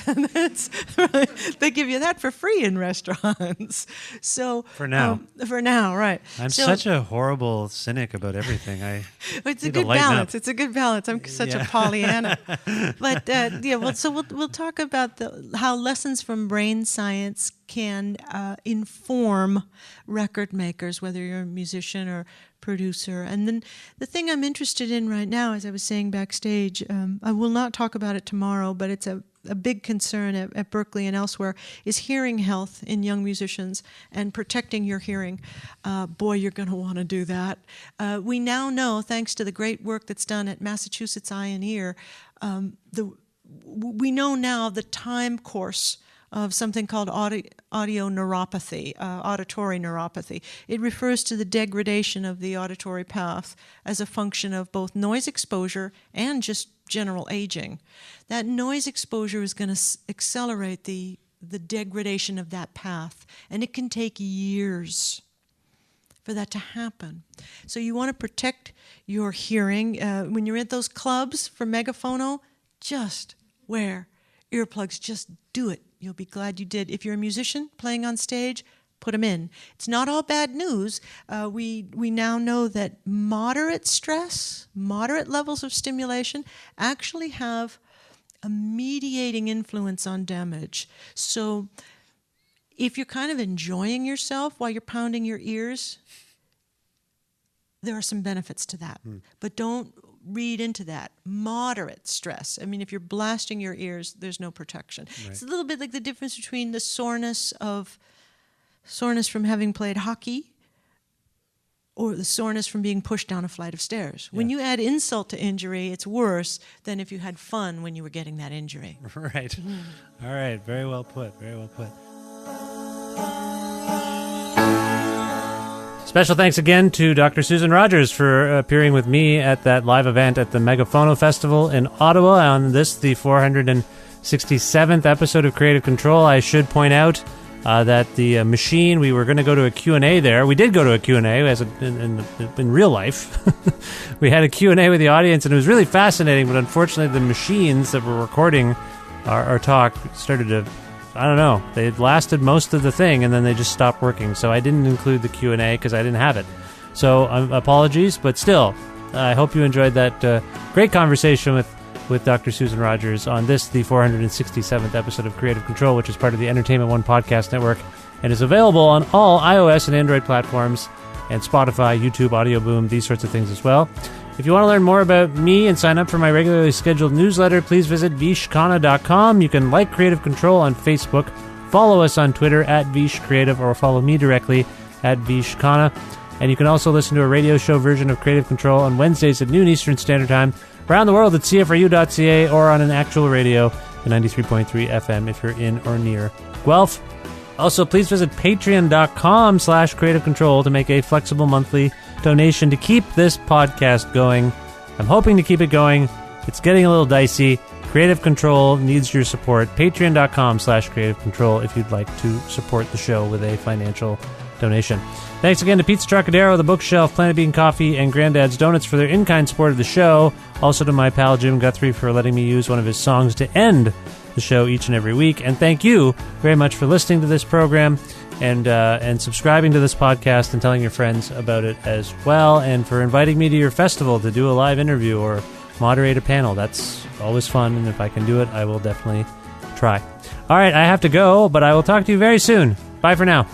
they give you that for free in restaurants. So for now, right. I'm such a horrible cynic about everything. It's a good balance. It's a good balance. I'm such a Pollyanna. But we'll talk about how lessons from brain science can inform record makers, whether you're a musician or producer. And then the thing I'm interested in right now, as I was saying backstage, I will not talk about it tomorrow, but it's a big concern at Berkeley and elsewhere, is hearing health in young musicians and protecting your hearing. Boy, you're going to want to do that. We now know, thanks to the great work that's done at Massachusetts Eye and Ear, we know now the time course of something called audio neuropathy, auditory neuropathy. It refers to the degradation of the auditory path as a function of both noise exposure and just general aging. That noise exposure is going to accelerate the degradation of that path, and it can take years for that to happen. So you want to protect your hearing. When you're at those clubs for megaphono, just wear earplugs. Just do it. You'll be glad you did. If you're a musician playing on stage, put them in. It's not all bad news. We now know that moderate stress, moderate levels of stimulation actually have a mediating influence on damage. So if you're kind of enjoying yourself while you're pounding your ears, there are some benefits to that. But don't read into that. Moderate stress. I mean, if you're blasting your ears, there's no protection. Right. It's a little bit like the difference between the soreness from having played hockey or the soreness from being pushed down a flight of stairs. Yeah. When you add insult to injury, it's worse than if you had fun when you were getting that injury. Right. All right. Very well put. Very well put. Special thanks again to Dr. Susan Rogers for appearing with me at that live event at the Megaphono Festival in Ottawa on the 467th episode of Creative Control. I should point out that the machine, we were going to go to a Q&A there. We did go to a Q&A in real life. We had a Q&A with the audience, and it was really fascinating, but unfortunately the machines that were recording our talk started to, I don't know, they lasted most of the thing, and then they just stopped working. So I didn't include the Q&A because I didn't have it. So apologies, but still, I hope you enjoyed that great conversation with Dr. Susan Rogers on the 467th episode of Creative Control, which is part of the Entertainment One podcast network and is available on all iOS and Android platforms and Spotify, YouTube, Audio Boom, these sorts of things as well. If you want to learn more about me and sign up for my regularly scheduled newsletter, please visit vishkhanna.com. You can like Creative Control on Facebook, follow us on Twitter at vishcreative, or follow me directly at vishkhanna. And you can also listen to a radio show version of Creative Control on Wednesdays at noon Eastern Standard Time, around the world at cfru.ca, or on an actual radio at 93.3 FM if you're in or near Guelph. Also, please visit patreon.com/Creative Control to make a flexible monthly donation to keep this podcast going. I'm hoping to keep it going. It's getting a little dicey. Creative Control needs your support. Patreon.com/Creative Control if you'd like to support the show with a financial donation. Thanks again to Pizza Trocadero, The Bookshelf, Planet Bean Coffee, and Granddad's Donuts for their in-kind support of the show. Also to my pal Jim Guthrie for letting me use one of his songs to end the show each and every week. And thank you very much for listening to this program and subscribing to this podcast and telling your friends about it as well, and for inviting me to your festival to do a live interview or moderate a panel. That's always fun, and if I can do it, I will definitely try. All right, I have to go, but I will talk to you very soon. Bye for now.